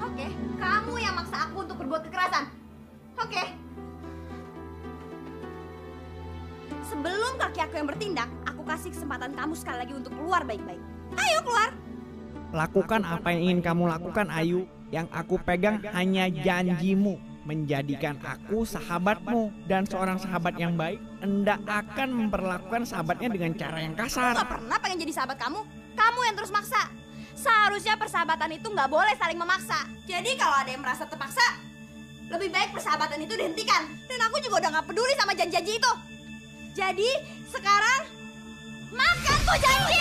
Speaker 14: Oke, kamu yang maksa aku untuk berbuat kekerasan. Oke. Sebelum kaki aku yang bertindak, aku kasih kesempatan kamu sekali lagi untuk keluar baik-baik. Ayo keluar!
Speaker 9: Lakukan apa yang ingin kamu lakukan, Ayu. Yang aku pegang hanya janjimu. Menjadikan aku sahabatmu. Dan seorang sahabat yang baik hendak akan memperlakukan sahabatnya dengan cara yang kasar.
Speaker 14: Aku gak pernah pengen jadi sahabat kamu. Kamu yang terus maksa. Seharusnya persahabatan itu nggak boleh saling memaksa. Jadi kalau ada yang merasa terpaksa, lebih baik persahabatan itu dihentikan. Dan aku juga udah nggak peduli sama janji-janji itu. Jadi sekarang makan tuh janji.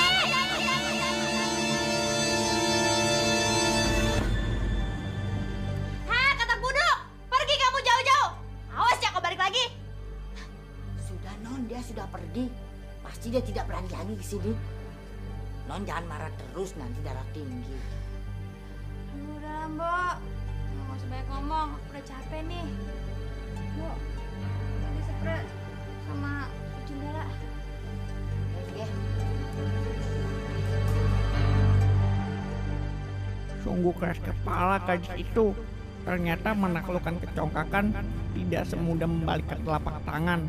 Speaker 14: Hah, katak buduk, pergi kamu jauh-jauh. Awas ya kau balik lagi.
Speaker 11: Sudah Non, dia sudah pergi. Pasti dia tidak berani lagi ke sini. Non jangan marah terus, nanti darah tinggi.
Speaker 14: Udah lah, Mbok. Nggak usah banyak ngomong, aku udah capek nih. Mbok, nanti spray sama jendela.
Speaker 11: Ya.
Speaker 9: Sungguh keras kepala gadis itu. Ternyata menaklukkan kecongkakan tidak semudah membalikkan telapak tangan.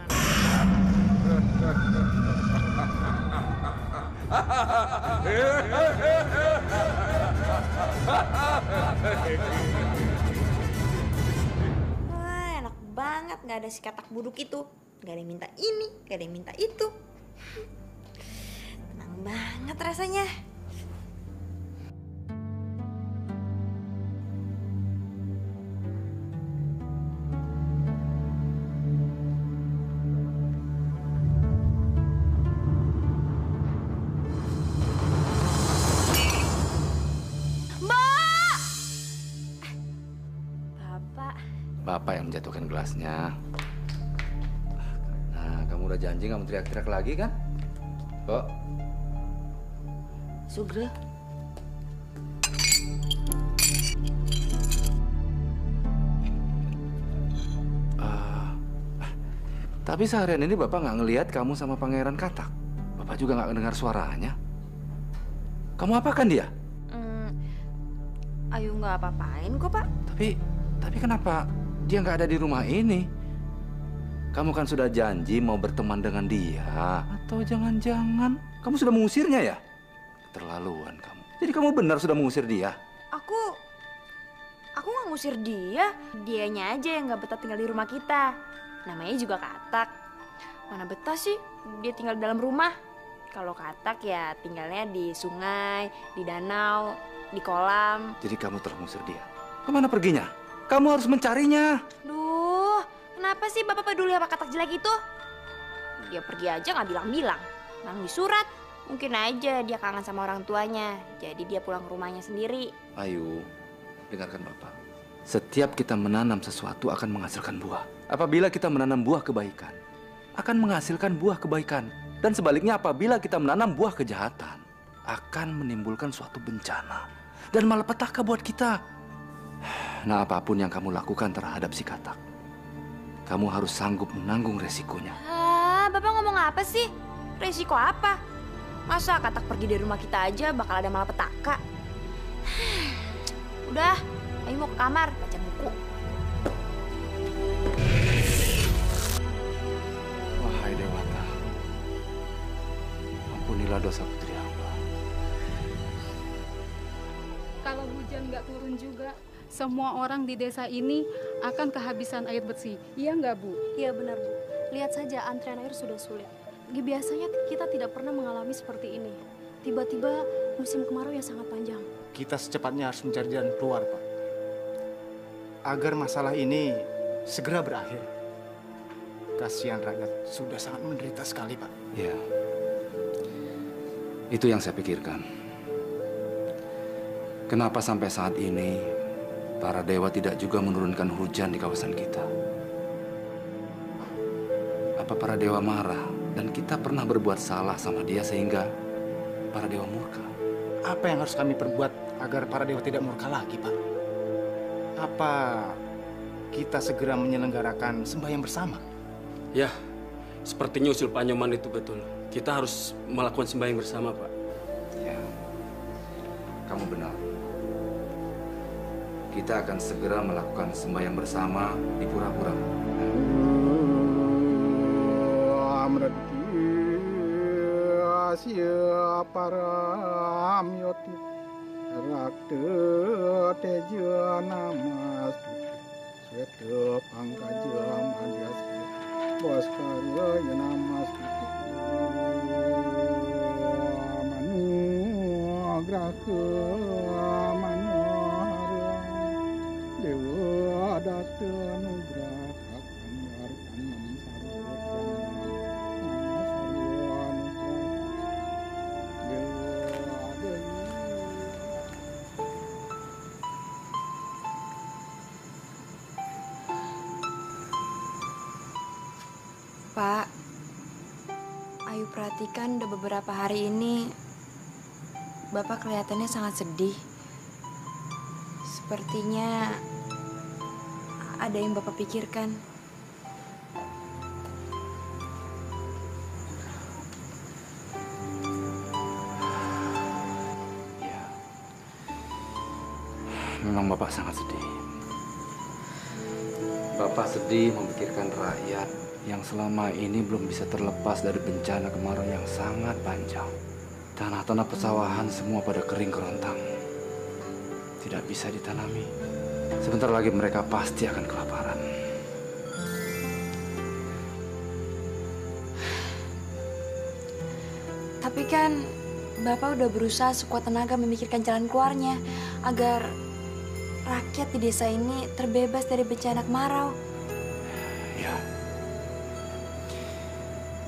Speaker 14: Wah, enak banget, nggak ada si katak buduk itu. Nggak ada yang minta ini, nggak ada yang minta itu. Tenang banget rasanya.
Speaker 10: Bapak yang menjatuhkan gelasnya. Nah, kamu udah janji nggak mau teriak-teriak lagi kan? Kok?
Speaker 11: Sugro.
Speaker 10: Tapi seharian ini Bapak nggak ngelihat kamu sama Pangeran Katak. Bapak juga nggak mendengar suaranya. Kamu apakan dia?
Speaker 14: Ayu nggak apa-apain kok, Pak.
Speaker 10: Tapi kenapa dia nggak ada di rumah ini? Kamu kan sudah janji mau berteman dengan dia. Atau jangan-jangan kamu sudah mengusirnya ya? Keterlaluan kamu. Jadi kamu benar sudah mengusir dia?
Speaker 14: Aku nggak ngusir dia. Dianya aja yang nggak betah tinggal di rumah kita. Namanya juga Katak. Mana betah sih dia tinggal di dalam rumah? Kalau Katak ya tinggalnya di sungai, di danau, di kolam.
Speaker 10: Jadi kamu telah mengusir dia. Kemana perginya? Kamu harus mencarinya.
Speaker 14: Duh, kenapa sih Bapak peduli sama Katak jelek itu? Dia pergi aja nggak bilang-bilang. Nulis surat. Mungkin aja dia kangen sama orang tuanya. Jadi dia pulang ke rumahnya sendiri.
Speaker 10: Ayu, dengarkan Bapak. Setiap kita menanam sesuatu akan menghasilkan buah. Apabila kita menanam buah kebaikan, akan menghasilkan buah kebaikan. Dan sebaliknya apabila kita menanam buah kejahatan, akan menimbulkan suatu bencana. Dan malapetaka buat kita. Nah, apapun yang kamu lakukan terhadap si Katak, kamu harus sanggup menanggung resikonya.
Speaker 14: Bapak ngomong apa sih? Resiko apa? Masa Katak pergi dari rumah kita aja bakal ada malapetaka? Udah, Ayu mau ke kamar baca buku.
Speaker 10: Wahai Dewata, ampunilah dosa putri hamba.
Speaker 17: Kalau hujan nggak turun juga, semua orang di desa ini akan kehabisan air bersih. Iya nggak, Bu?
Speaker 18: Iya benar, Bu. Lihat saja antrean air sudah sulit. Biasanya kita tidak pernah mengalami seperti ini. Tiba-tiba musim kemarau yang sangat panjang.
Speaker 19: Kita secepatnya harus mencari jalan keluar, Pak. Agar masalah ini segera berakhir. Kasihan rakyat sudah sangat menderita sekali, Pak.
Speaker 10: Ya, itu yang saya pikirkan. Kenapa sampai saat ini para dewa tidak juga menurunkan hujan di kawasan kita? Apa para dewa marah dan kita pernah berbuat salah sama dia sehingga para dewa murka?
Speaker 19: Apa yang harus kami perbuat agar para dewa tidak murka lagi, Pak? Apa kita segera menyelenggarakan sembahyang bersama?
Speaker 20: Ya, sepertinya usul Pak Nyoman itu betul. Kita harus melakukan sembahyang bersama, Pak.
Speaker 10: Ya, kamu benar. Kita akan segera melakukan sembahyang bersama di pura-pura.
Speaker 1: ke manohara dewa datu nugrah akan biarkan
Speaker 14: Pak, Ayu perhatikan udah beberapa hari ini Bapak kelihatannya sangat sedih. Sepertinya ada yang Bapak pikirkan.
Speaker 10: Memang Bapak sangat sedih. Bapak sedih memikirkan rakyat yang selama ini belum bisa terlepas dari bencana kemarau yang sangat panjang. Tanah-tanah pesawahan semua pada kering kerontang. Tidak bisa ditanami. Sebentar lagi mereka pasti akan kelaparan.
Speaker 14: Tapi kan Bapak udah berusaha sekuat tenaga memikirkan jalan keluarnya agar rakyat di desa ini terbebas dari bencana kemarau.
Speaker 10: Ya.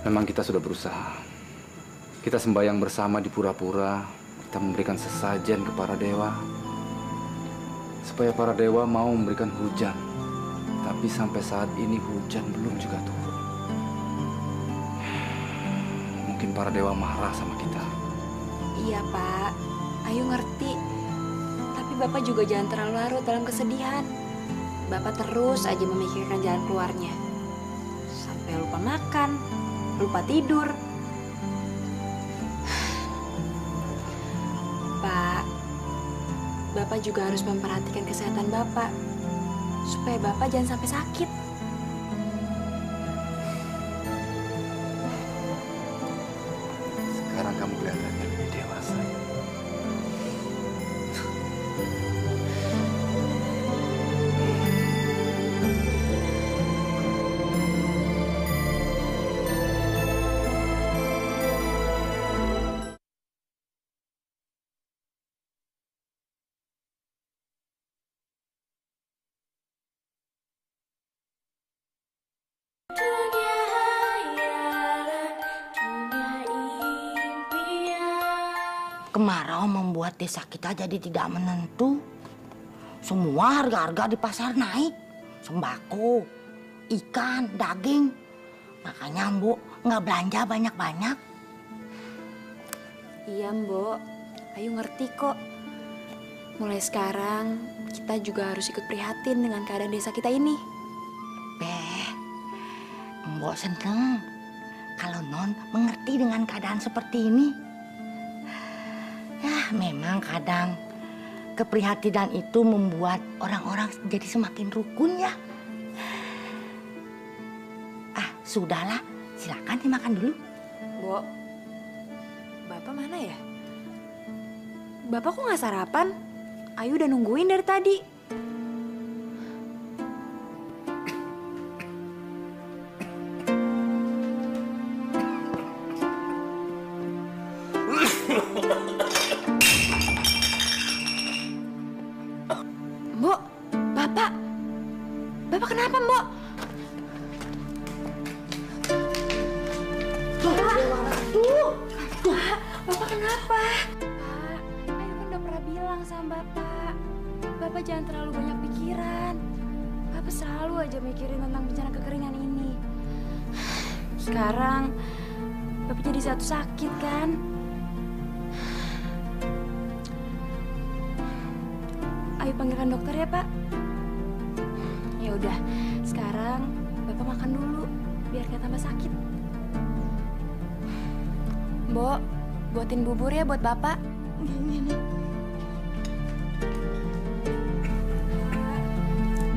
Speaker 10: Memang kita sudah berusaha. Kita sembahyang bersama di pura-pura. Kita memberikan sesajen ke para dewa. Supaya para dewa mau memberikan hujan. Tapi sampai saat ini hujan belum juga turun. Mungkin para dewa marah sama kita.
Speaker 14: Iya, Pak. Ayu ngerti. Tapi Bapak juga jangan terlalu larut dalam kesedihan. Bapak terus aja memikirkan jalan keluarnya. Sampai lupa makan, lupa tidur. Pak, Bapak juga harus memperhatikan kesehatan Bapak. Supaya Bapak jangan sampai sakit.
Speaker 10: Sekarang kamu kelihatannya lebih dewasa.
Speaker 11: Kemarau membuat desa kita jadi tidak menentu. Semua harga-harga di pasar naik. Sembako, ikan, daging. Makanya Mbok nggak belanja banyak-banyak.
Speaker 14: Iya, Mbok. Ayu ngerti kok. Mulai sekarang, kita juga harus ikut prihatin dengan keadaan desa kita ini.
Speaker 11: Mbok seneng kalau Non mengerti dengan keadaan seperti ini. Ya, memang kadang keprihatinan itu membuat orang-orang jadi semakin rukun ya. Sudahlah, silakan dimakan dulu.
Speaker 14: Mbok, Bapak mana ya? Bapak kok nggak sarapan? Ayu udah nungguin dari tadi. Mbok, Bapak kenapa, Mbok? Bapak kenapa? Pak, Ayu kan udah pernah bilang sama Bapak jangan terlalu banyak pikiran. Bapak selalu aja mikirin tentang bencana kekeringan ini. Sekarang, Bapak jadi satu sakit kan? Ayo panggilkan dokter ya, Pak. Ya udah, sekarang Bapak makan dulu biar gak tambah sakit. Mbok, buatin bubur ya buat Bapak.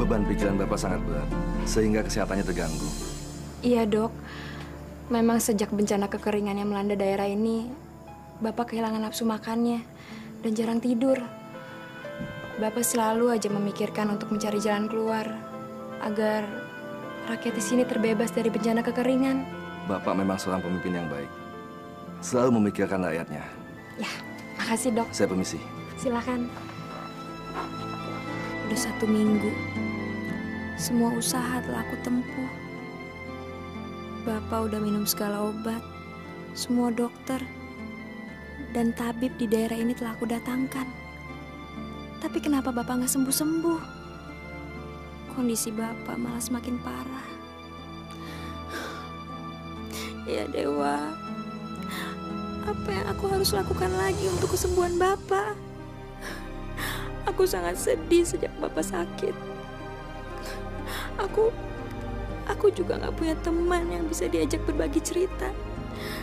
Speaker 21: Beban pikiran Bapak sangat berat, sehingga kesehatannya terganggu.
Speaker 14: Iya, Dok. Memang sejak bencana kekeringan yang melanda daerah ini, Bapak kehilangan nafsu makannya dan jarang tidur. Bapak selalu aja memikirkan untuk mencari jalan keluar agar rakyat di sini terbebas dari bencana kekeringan.
Speaker 21: Bapak memang seorang pemimpin yang baik. Selalu memikirkan rakyatnya.
Speaker 11: Ya, makan
Speaker 18: kasih, Dok.
Speaker 21: Saya permisi.
Speaker 18: Silakan. Udah 1 minggu. Semua usaha telah aku tempuh. Bapak udah minum segala obat. Semua dokter dan tabib di daerah ini telah aku datangkan. Tapi kenapa Bapak nggak sembuh-sembuh? Kondisi Bapak malah semakin parah. Ya Dewa, apa yang aku harus lakukan lagi untuk kesembuhan Bapak? Aku sangat sedih sejak Bapak sakit. Aku juga nggak punya teman yang bisa diajak berbagi cerita.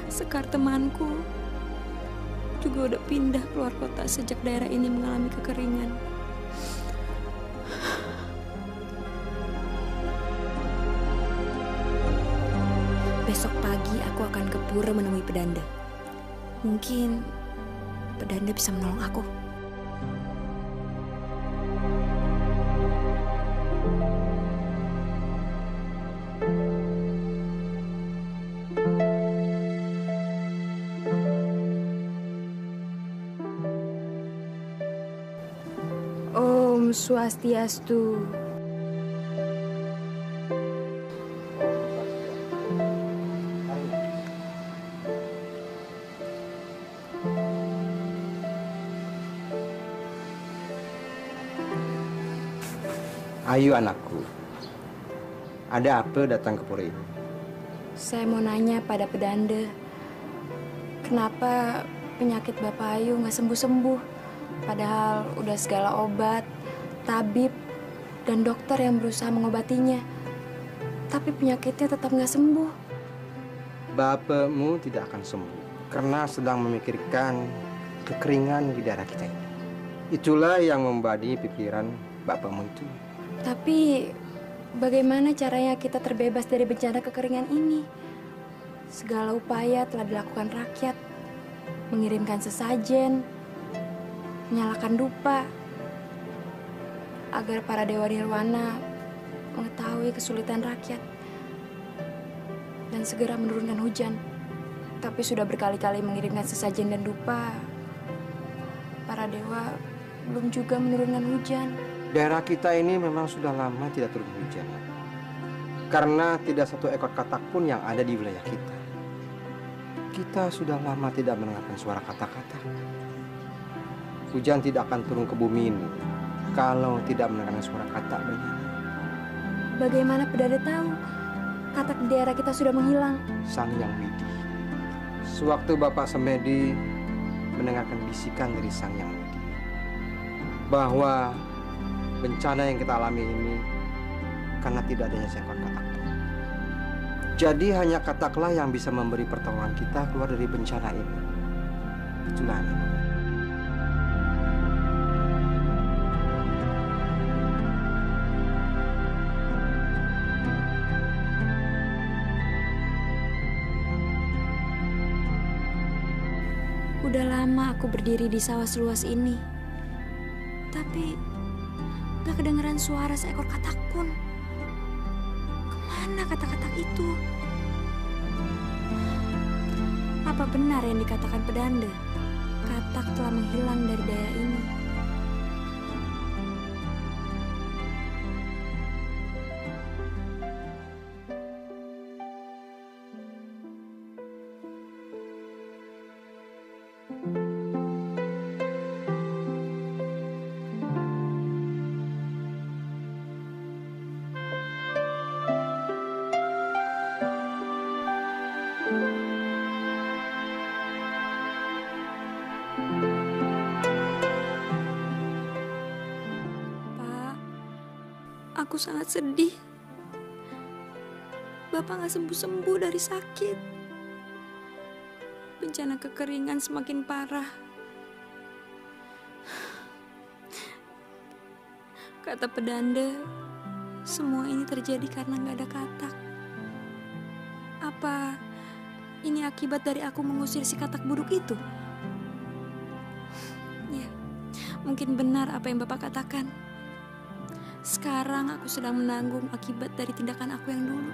Speaker 18: Sekar temanku juga udah pindah keluar kota sejak daerah ini mengalami kekeringan. Besok pagi aku akan ke pura menemui Pedanda. Mungkin Pedanda bisa menolong aku. Om Swastiastu.
Speaker 13: Ayo anakku, ada apa datang ke pura ini?
Speaker 18: Saya mau nanya pada Pedanda, kenapa penyakit Bapak Ayu nggak sembuh-sembuh? Padahal udah segala obat, tabib, dan dokter yang berusaha mengobatinya. Tapi penyakitnya tetap nggak sembuh.
Speaker 13: Bapakmu tidak akan sembuh karena sedang memikirkan kekeringan di daerah kita ini. Itulah yang membadi pikiran bapakmu itu.
Speaker 18: Tapi bagaimana caranya kita terbebas dari bencana kekeringan ini? Segala upaya telah dilakukan rakyat, mengirimkan sesajen, menyalakan dupa, agar para dewa nirwana mengetahui kesulitan rakyat dan segera menurunkan hujan. Tapi sudah berkali-kali mengirimkan sesajen dan dupa, para dewa belum juga menurunkan hujan.
Speaker 13: Daerah kita ini memang sudah lama tidak turun hujan. Karena tidak satu ekor katak pun yang ada di wilayah kita. Kita sudah lama tidak mendengarkan suara katak-katak. Hujan tidak akan turun ke bumi ini kalau tidak mendengarkan suara katak bernyanyi.
Speaker 18: Bagaimana Pedanda tahu katak di daerah kita sudah menghilang?
Speaker 13: Sang Yang Widi. Sewaktu Bapak Semedi mendengarkan bisikan dari Sang Yang Widi bahwa bencana yang kita alami ini karena tidak adanya seekor katak pun. Jadi hanya kataklah yang bisa memberi pertolongan kita keluar dari bencana ini. Itulah.
Speaker 18: Udah lama aku berdiri di sawah seluas ini, tapi gak kedengeran suara seekor katak pun. Kemana katak-katak itu? Apa benar yang dikatakan Pedanda? Katak telah menghilang dari daerah ini. Aku sangat sedih. Bapak gak sembuh-sembuh dari sakit. Bencana kekeringan semakin parah. Kata Pedanda, semua ini terjadi karena gak ada katak. Apa ini akibat dari aku mengusir si katak buruk itu? Ya, mungkin benar apa yang Bapak katakan. Sekarang aku sedang menanggung akibat dari tindakan aku yang dulu.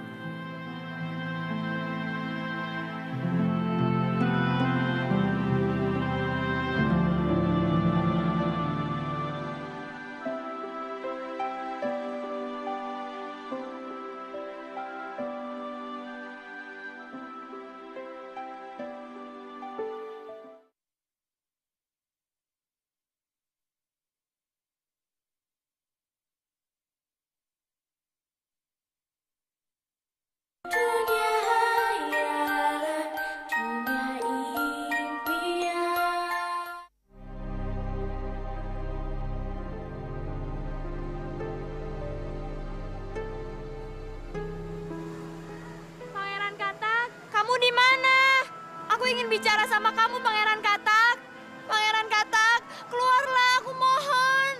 Speaker 14: bicara sama kamu, Pangeran Katak. Pangeran Katak, keluarlah, aku mohon.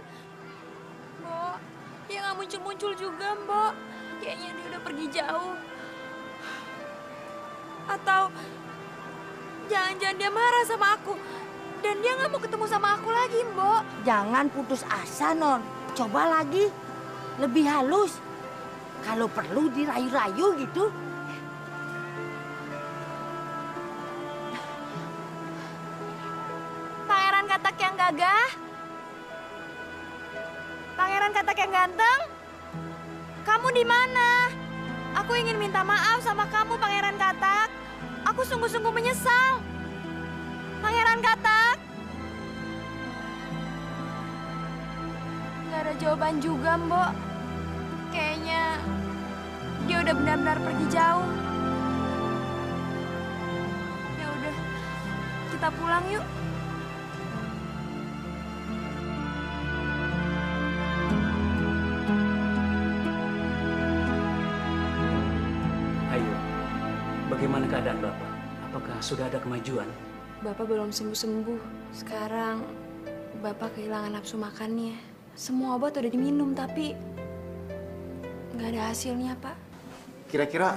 Speaker 14: Mbok, dia nggak muncul-muncul juga, Mbok. Kayaknya dia udah pergi jauh. Atau jangan-jangan dia marah sama aku. Dan dia nggak mau ketemu sama aku lagi, Mbok.
Speaker 11: Jangan putus asa, Non. Coba lagi. Lebih halus. Kalau perlu dirayu-rayu gitu.
Speaker 14: Pangeran Katak yang gagah. Pangeran Katak yang ganteng. Kamu di mana? Aku ingin minta maaf sama kamu, Pangeran Katak. Aku sungguh-sungguh menyesal. Pangeran Katak. Gak ada jawaban juga, Mbok. Kayaknya dia udah benar-benar pergi jauh. Ya udah, kita pulang yuk.
Speaker 2: Ayo, bagaimana keadaan Bapak? Apakah sudah ada kemajuan?
Speaker 18: Bapak belum sembuh-sembuh. Sekarang Bapak kehilangan nafsu makannya. Semua obat udah diminum, tapi nggak ada hasilnya, Pak.
Speaker 19: Kira-kira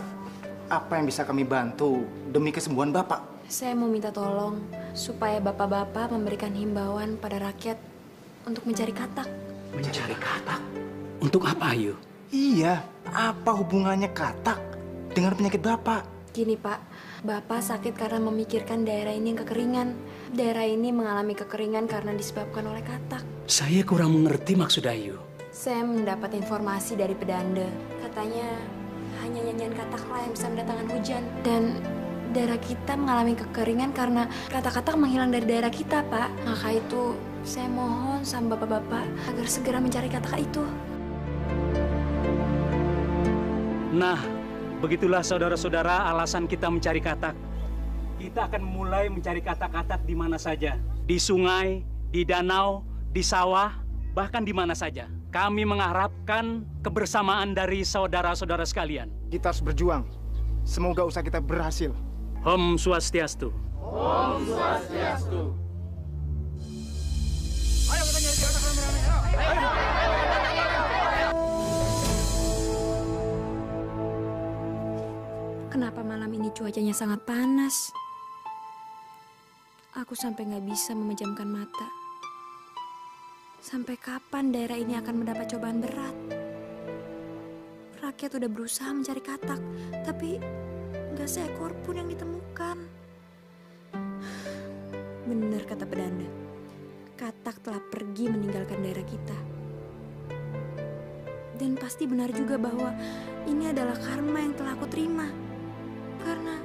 Speaker 19: apa yang bisa kami bantu demi kesembuhan Bapak?
Speaker 18: Saya mau minta tolong supaya bapak-bapak memberikan himbauan pada rakyat untuk mencari katak.
Speaker 2: Mencari katak? Untuk apa, Ayu?
Speaker 19: Iya, apa hubungannya katak dengan penyakit Bapak?
Speaker 18: Gini, Pak. Bapak sakit karena memikirkan daerah ini yang kekeringan. Daerah ini mengalami kekeringan karena disebabkan oleh katak.
Speaker 2: Saya kurang mengerti maksud Ayu.
Speaker 18: Saya mendapat informasi dari pedanda. Katanya hanya nyanyian katak lah yang bisa mendatangkan hujan. Dan daerah kita mengalami kekeringan karena katak-katak menghilang dari daerah kita, Pak. Maka itu saya mohon sama bapak-bapak agar segera mencari katak itu.
Speaker 2: Nah, begitulah saudara-saudara alasan kita mencari katak. Kita akan mulai mencari katak-katak di mana saja. Di sungai, di danau, di sawah, bahkan di mana saja. Kami mengharapkan kebersamaan dari saudara-saudara sekalian.
Speaker 19: Kita harus berjuang. Semoga usaha kita berhasil.
Speaker 2: Om Swastiastu.
Speaker 1: Om Swastiastu. Ayo kita nyari katak rame-rame. Ayo.
Speaker 18: Kenapa malam ini cuacanya sangat panas? Aku sampai nggak bisa memejamkan mata. Sampai kapan daerah ini akan mendapat cobaan berat? Rakyat udah berusaha mencari katak, tapi nggak seekor pun yang ditemukan. Benar kata pedanda, katak telah pergi meninggalkan daerah kita. Dan pasti benar juga bahwa ini adalah karma yang telah aku terima. Karena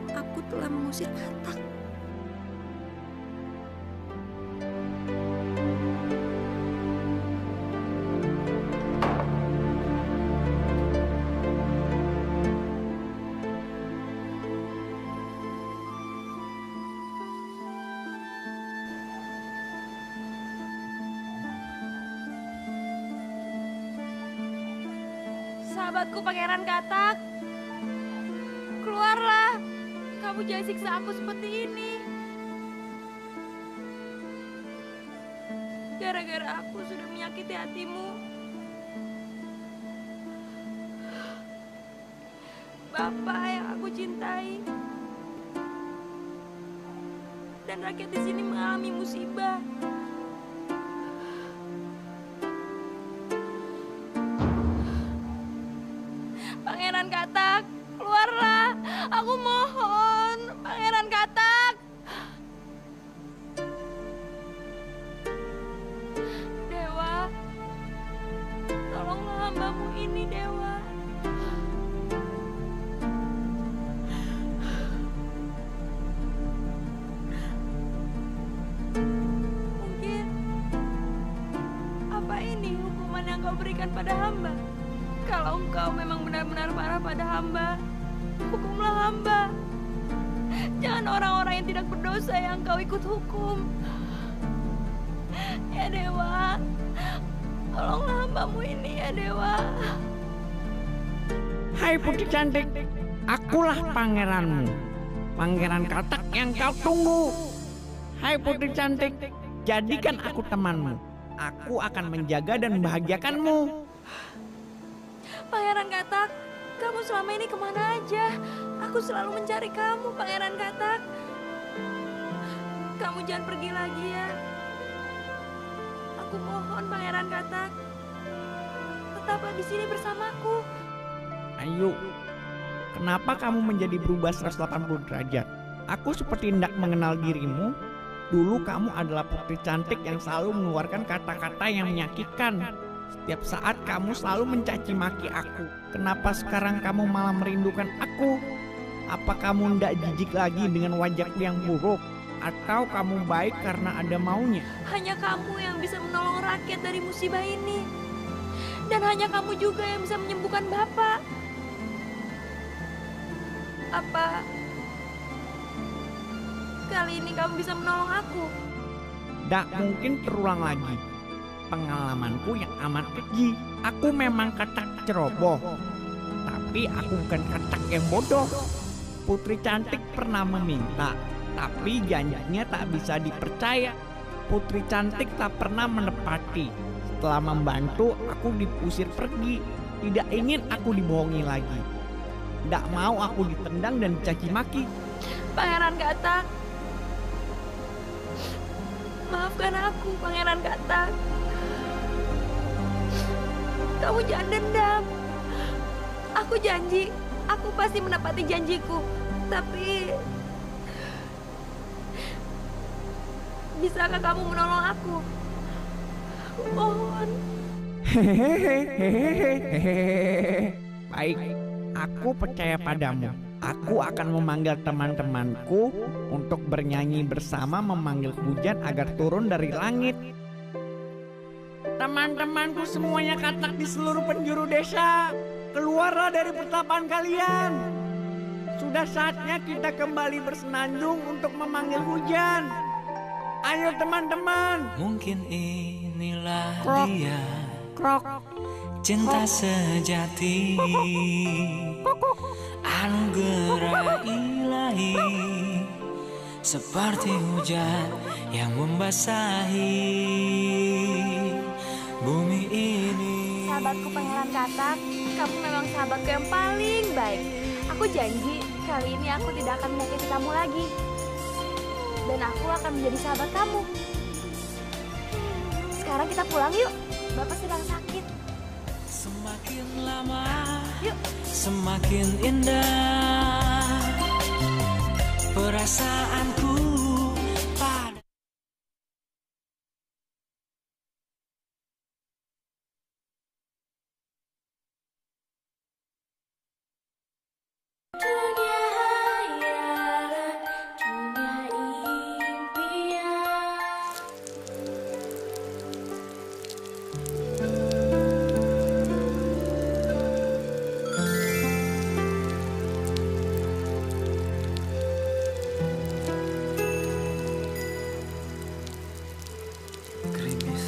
Speaker 18: aku telah mengusir katak.
Speaker 14: Sahabatku Pangeran Katak, keluarlah. Kamu jangan siksa aku seperti ini. Gara-gara aku sudah menyakiti hatimu. Bapak yang aku cintai. Dan rakyat di sini mengalami musibah. Pangeran Katak, keluarlah. Aku mohon, Pangeran Katak. Dewa, tolonglah hambamu ini, Dewa. Mungkin, apa ini hukuman yang kau berikan pada hamba? Kalau engkau memang benar-benar marah pada hamba, hukumlah hamba. Jangan orang-orang yang tidak berdosa yang engkau ikut hukum. Ya Dewa, tolonglah hambamu ini ya Dewa.
Speaker 9: Hai putri cantik, akulah pangeranmu. Pangeran Katak yang kau tunggu. Hai putri cantik, jadikan aku temanmu. Aku akan menjaga dan membahagiakanmu.
Speaker 18: Pangeran Katak, kamu selama ini kemana aja? Aku selalu mencari kamu, Pangeran Katak. Kamu jangan pergi lagi ya. Aku mohon, Pangeran Katak. Tetaplah di sini bersamaku.
Speaker 9: Ayo, kenapa kamu menjadi berubah 180 derajat? Aku seperti tidak mengenal dirimu. Dulu kamu adalah putri cantik yang selalu mengeluarkan kata-kata yang menyakitkan. Setiap saat kamu selalu mencaci maki aku. Kenapa sekarang kamu malah merindukan aku? Apa kamu tidak jijik lagi dengan wajahku yang buruk? Atau kamu baik karena ada maunya?
Speaker 18: Hanya kamu yang bisa menolong rakyat dari musibah ini. Dan hanya kamu juga yang bisa menyembuhkan Bapak. Apa kali ini kamu bisa menolong aku?
Speaker 9: Tak mungkin terulang lagi. Pengalamanku yang amat keji. Aku memang Katak ceroboh, tapi aku bukan Katak yang bodoh. Putri cantik pernah meminta, tapi janjinya tak bisa dipercaya. Putri cantik tak pernah menepati. Setelah membantu, aku diusir pergi. Tidak ingin aku dibohongi lagi. Tidak mau aku ditendang dan dicaci maki.
Speaker 18: Pangeran Katak, maafkan aku, Pangeran Katak. Kamu jangan dendam. Aku janji, aku pasti menepati janjiku. Tapi bisakah kamu menolong aku? Aku mohon.
Speaker 9: Baik, aku percaya padamu. Aku akan memanggil teman-temanku untuk bernyanyi bersama memanggil hujan agar turun dari langit. Teman-temanku semuanya Katak di seluruh penjuru desa, keluarlah dari pertapaan kalian. Sudah saatnya kita kembali bersenandung untuk memanggil hujan. Ayo teman-teman.
Speaker 8: Mungkin inilah
Speaker 9: Krok.
Speaker 8: dia
Speaker 9: Krok.
Speaker 8: cinta sejati, anugerah ilahi, seperti hujan yang membasahi bumi ini.
Speaker 18: Sahabatku Pangeran Katak, kamu memang sahabatku yang paling baik. Aku janji, kali ini aku tidak akan menyakiti kamu lagi. Dan aku akan menjadi sahabat kamu. Sekarang kita pulang yuk, Bapak sedang sakit.
Speaker 8: Semakin lama,
Speaker 18: yuk,
Speaker 8: semakin indah perasaanku pada
Speaker 18: dunia hayalan, dunia impian.
Speaker 10: Gerimis.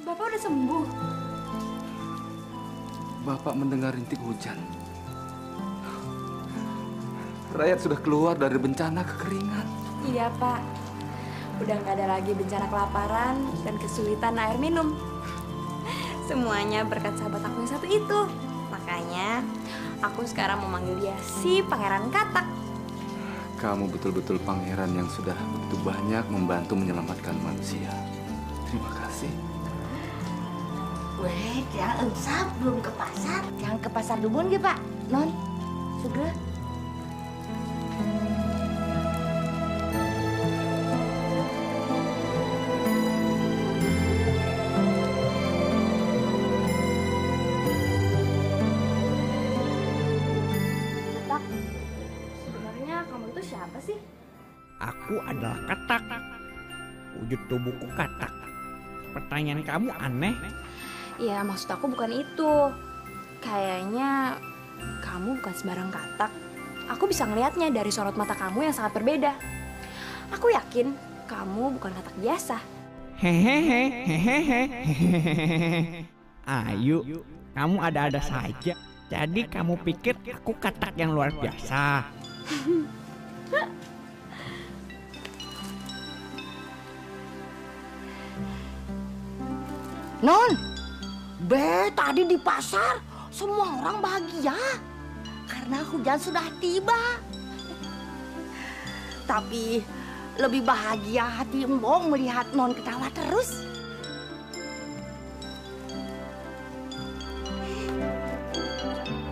Speaker 18: Bapak udah sembuh.
Speaker 10: Bapak mendengar rintik hujan. Rakyat sudah keluar dari bencana kekeringan.
Speaker 18: Iya, Pak. Udah nggak ada lagi bencana kelaparan dan kesulitan air minum. Semuanya berkat sahabat aku yang satu itu. Makanya aku sekarang memanggil dia si Pangeran Katak.
Speaker 10: Kamu betul-betul pangeran yang sudah begitu banyak membantu menyelamatkan manusia. Terima kasih.
Speaker 11: Weh, yang ensap belum ke pasar. Yang ke pasar dubun ge, Pak. Non, sudah.
Speaker 18: Katak, sebenarnya kamu itu siapa sih?
Speaker 9: Aku adalah Katak. Wujud tubuhku Katak. Pertanyaan kamu aneh.
Speaker 18: Ya, maksud aku bukan itu. Kayaknya kamu bukan sembarang Katak. Aku bisa ngelihatnya dari sorot mata kamu yang sangat berbeda. Aku yakin kamu bukan katak biasa.
Speaker 9: Hehehe. Ayu, kamu ada-ada saja. Jadi kamu pikir aku katak yang luar biasa?
Speaker 11: Non, tadi di pasar semua orang bahagia karena hujan sudah tiba. Tapi lebih bahagia hati Embong melihat Non ketawa terus.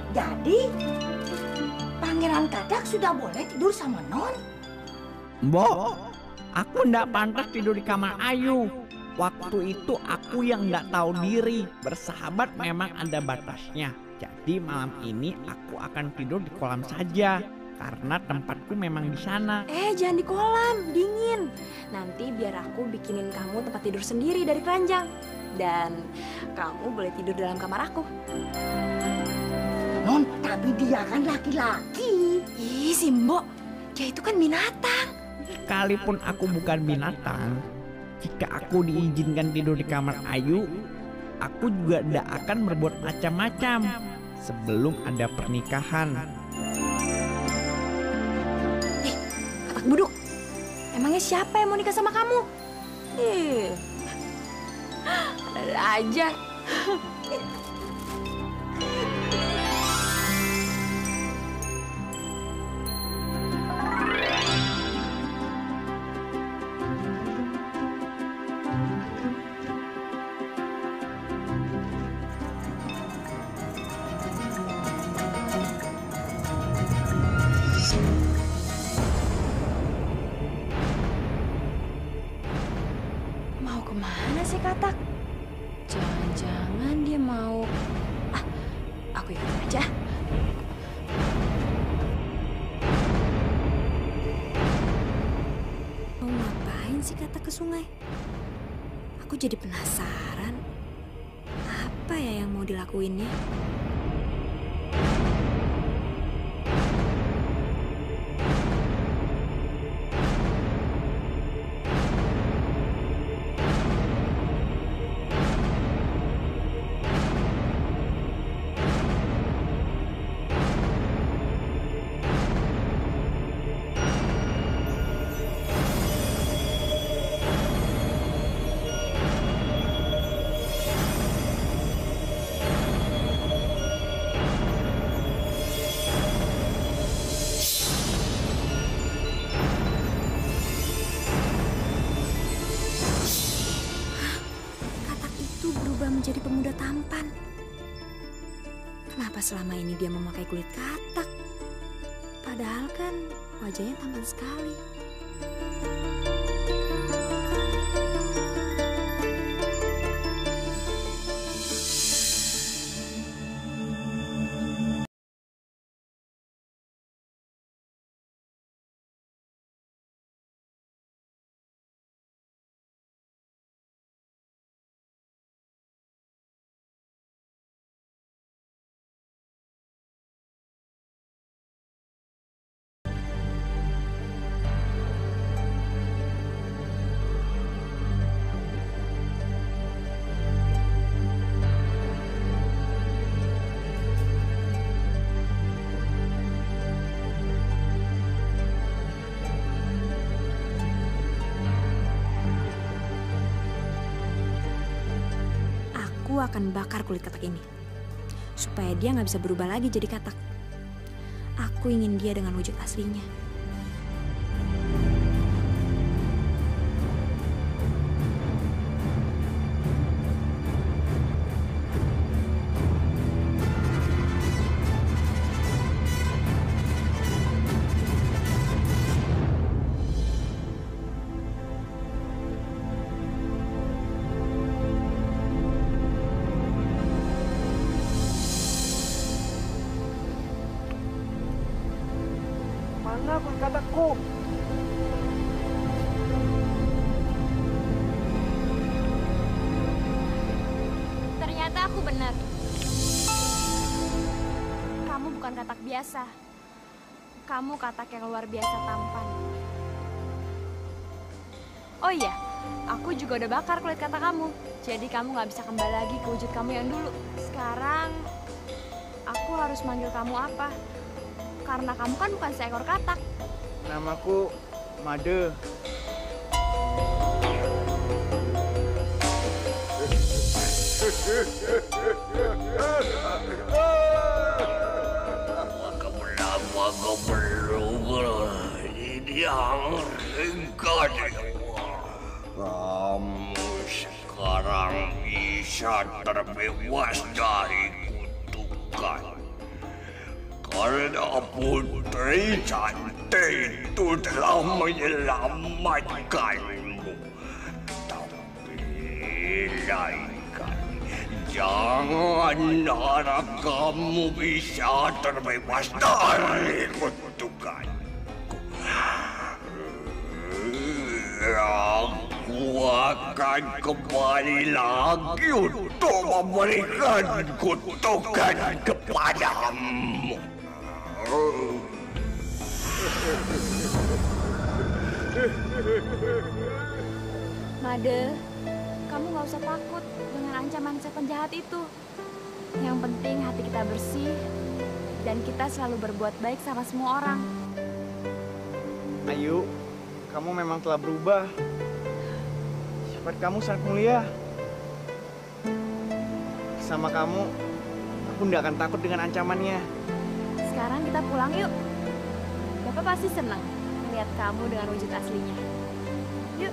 Speaker 11: Jadi, Pangeran Katak sudah boleh tidur sama Non?
Speaker 9: Mbok, aku ndak pantas tidur di kamar Ayu. Waktu itu aku yang nggak tahu diri. Bersahabat memang ada batasnya. Jadi malam ini aku akan tidur di kolam saja. Karena tempatku memang di sana.
Speaker 18: Jangan di kolam, dingin. Nanti biar aku bikinin kamu tempat tidur sendiri dari keranjang. Dan kamu boleh tidur dalam kamar aku.
Speaker 11: Non, tapi dia kan laki-laki.
Speaker 18: Ih, Simbo, dia itu kan binatang.
Speaker 9: Sekalipun aku bukan binatang, jika aku diizinkan tidur di kamar Ayu, aku juga tidak akan berbuat macam-macam sebelum ada pernikahan.
Speaker 18: Katak buduk, emangnya siapa yang mau nikah sama kamu? Ada aja. Kemana sih Katak? Jangan-jangan dia mau... aku ikut aja. Mau ngapain sih Katak ke sungai? Aku jadi penasaran. Apa ya yang mau dilakuinnya? Menjadi pemuda tampan. Kenapa selama ini dia memakai kulit katak? Padahal kan wajahnya tampan sekali. Aku akan bakar kulit katak ini supaya dia nggak bisa berubah lagi jadi katak. Aku ingin dia dengan wujud aslinya.
Speaker 9: Mana kulit katakku?
Speaker 14: Ternyata aku benar. Kamu bukan katak biasa. Kamu katak yang luar biasa tampan.
Speaker 18: Oh iya, aku juga udah bakar kulit kata kamu. Jadi kamu nggak bisa kembali lagi ke wujud kamu yang dulu. Sekarang, aku harus manggil kamu apa? Karena kamu kan bukan seekor katak.
Speaker 5: Namaku Made.
Speaker 3: Ini yang ringkat. Kamu sekarang bisa terbebas dari kutukan. Karena Putri Cantik itu telah menyelamatkanmu. Tapi jangan harap kamu bisa terbebas dari kutukan. Aku akan kembali lagi untuk memberikan kutukan kepadamu.
Speaker 18: Made, kamu nggak usah takut dengan ancaman setan jahat itu. Yang penting hati kita bersih dan kita selalu berbuat baik sama semua orang.
Speaker 5: Ayu, kamu memang telah berubah. Sifat kamu sangat mulia. Bersama kamu, aku tidak akan takut dengan ancamannya.
Speaker 18: Sekarang kita pulang yuk. Bapak pasti senang melihat kamu dengan wujud aslinya. Yuk.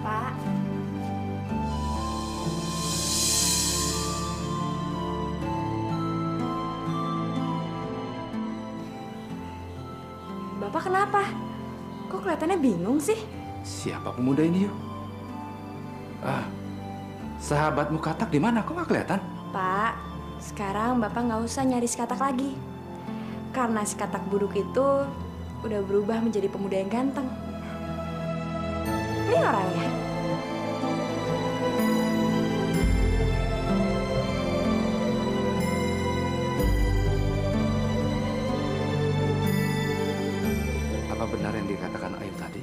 Speaker 18: Pak. Bapak kenapa? Kok kelihatannya bingung sih?
Speaker 10: Siapa pemuda ini, yuk? Sahabatmu katak di mana? Kok nggak kelihatan?
Speaker 18: Pak, sekarang Bapak nggak usah nyari si katak lagi. Karena si katak buruk itu udah berubah menjadi pemuda yang ganteng. Ini orangnya.
Speaker 10: Apa benar yang dikatakan Ayu tadi?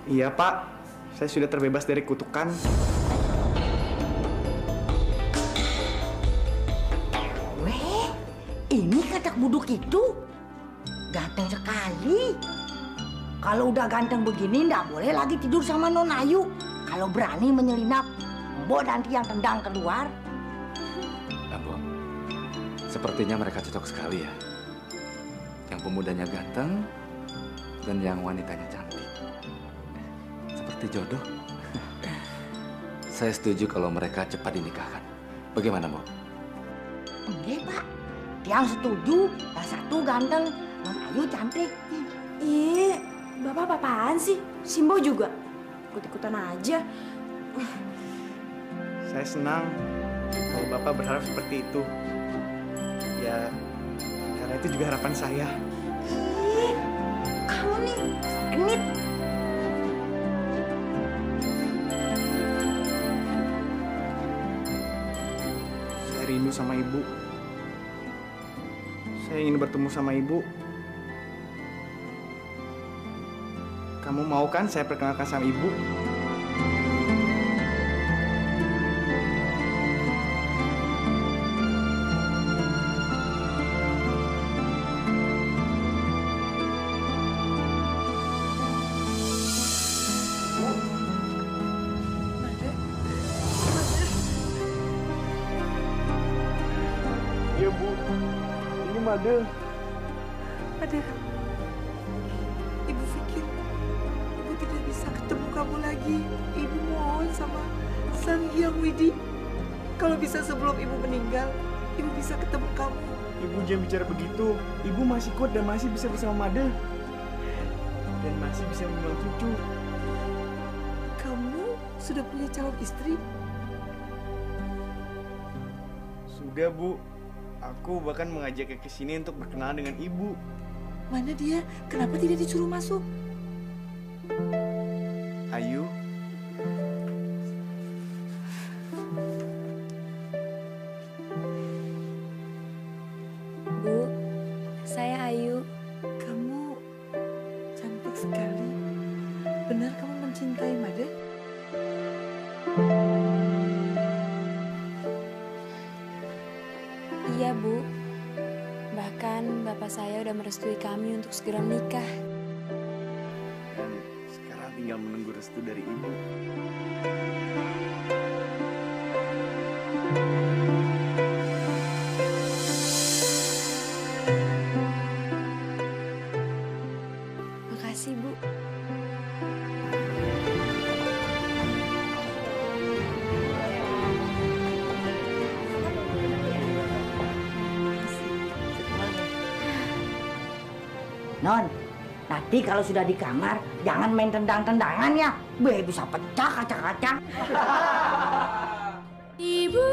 Speaker 5: Iya, Pak. Saya sudah terbebas dari kutukan.
Speaker 11: Weh, ini katak buduk itu ganteng sekali. Kalau udah ganteng begini, nggak boleh lagi tidur sama Non Ayu. Kalau berani menyelinap, Mbok nanti yang tendang keluar.
Speaker 10: Mbok, sepertinya mereka cocok sekali ya. Yang pemudanya ganteng dan yang wanitanya cantik. Seperti jodoh. Saya setuju kalau mereka cepat dinikahkan. Bagaimana, Mbok?
Speaker 11: Enggak, Pak. Tiang setuju. Yang satu ganteng, Non Ayu cantik.
Speaker 18: Iya, Bapak apa-apaan sih? Simbo juga? Ikut-ikutan aja.
Speaker 5: Saya senang kalau Bapak berharap seperti itu. Ya, karena itu juga harapan saya.
Speaker 11: Ih, kamu nih genit.
Speaker 5: Saya rindu sama Ibu. Saya ingin bertemu sama Ibu. Kamu mau kan saya perkenalkan sama Ibu? Iya, Bu. Ini Made.
Speaker 6: Made, Ibu pikir Ibu tidak bisa ketemu kamu lagi. Ibu mohon. sama Sang Hyang Widi. Kalau bisa sebelum ibu meninggal, ibu bisa ketemu kamu.
Speaker 5: Ibu jangan bicara begitu. Ibu masih kuat dan masih bisa bersama Made. Dan masih bisa membawa cucu.
Speaker 6: Kamu sudah punya calon istri?
Speaker 5: Sudah, Bu. Aku bahkan mengajaknya ke sini untuk berkenalan dengan ibu.
Speaker 6: Mana dia? Kenapa tidak disuruh masuk?
Speaker 5: Ayu.
Speaker 18: Bu, saya Ayu.
Speaker 6: Kamu cantik sekali. Benar kamu mencintai Made?
Speaker 18: Iya, Bu. Bahkan bapak saya udah merestui kami untuk segera menikah.
Speaker 5: Dan sekarang tinggal menunggu restu dari ibu.
Speaker 18: Makasih, Bu.
Speaker 11: Non, nanti kalau sudah di kamar, jangan main tendang-tendangan ya. Bisa pecah kaca-kaca.
Speaker 18: Ibu.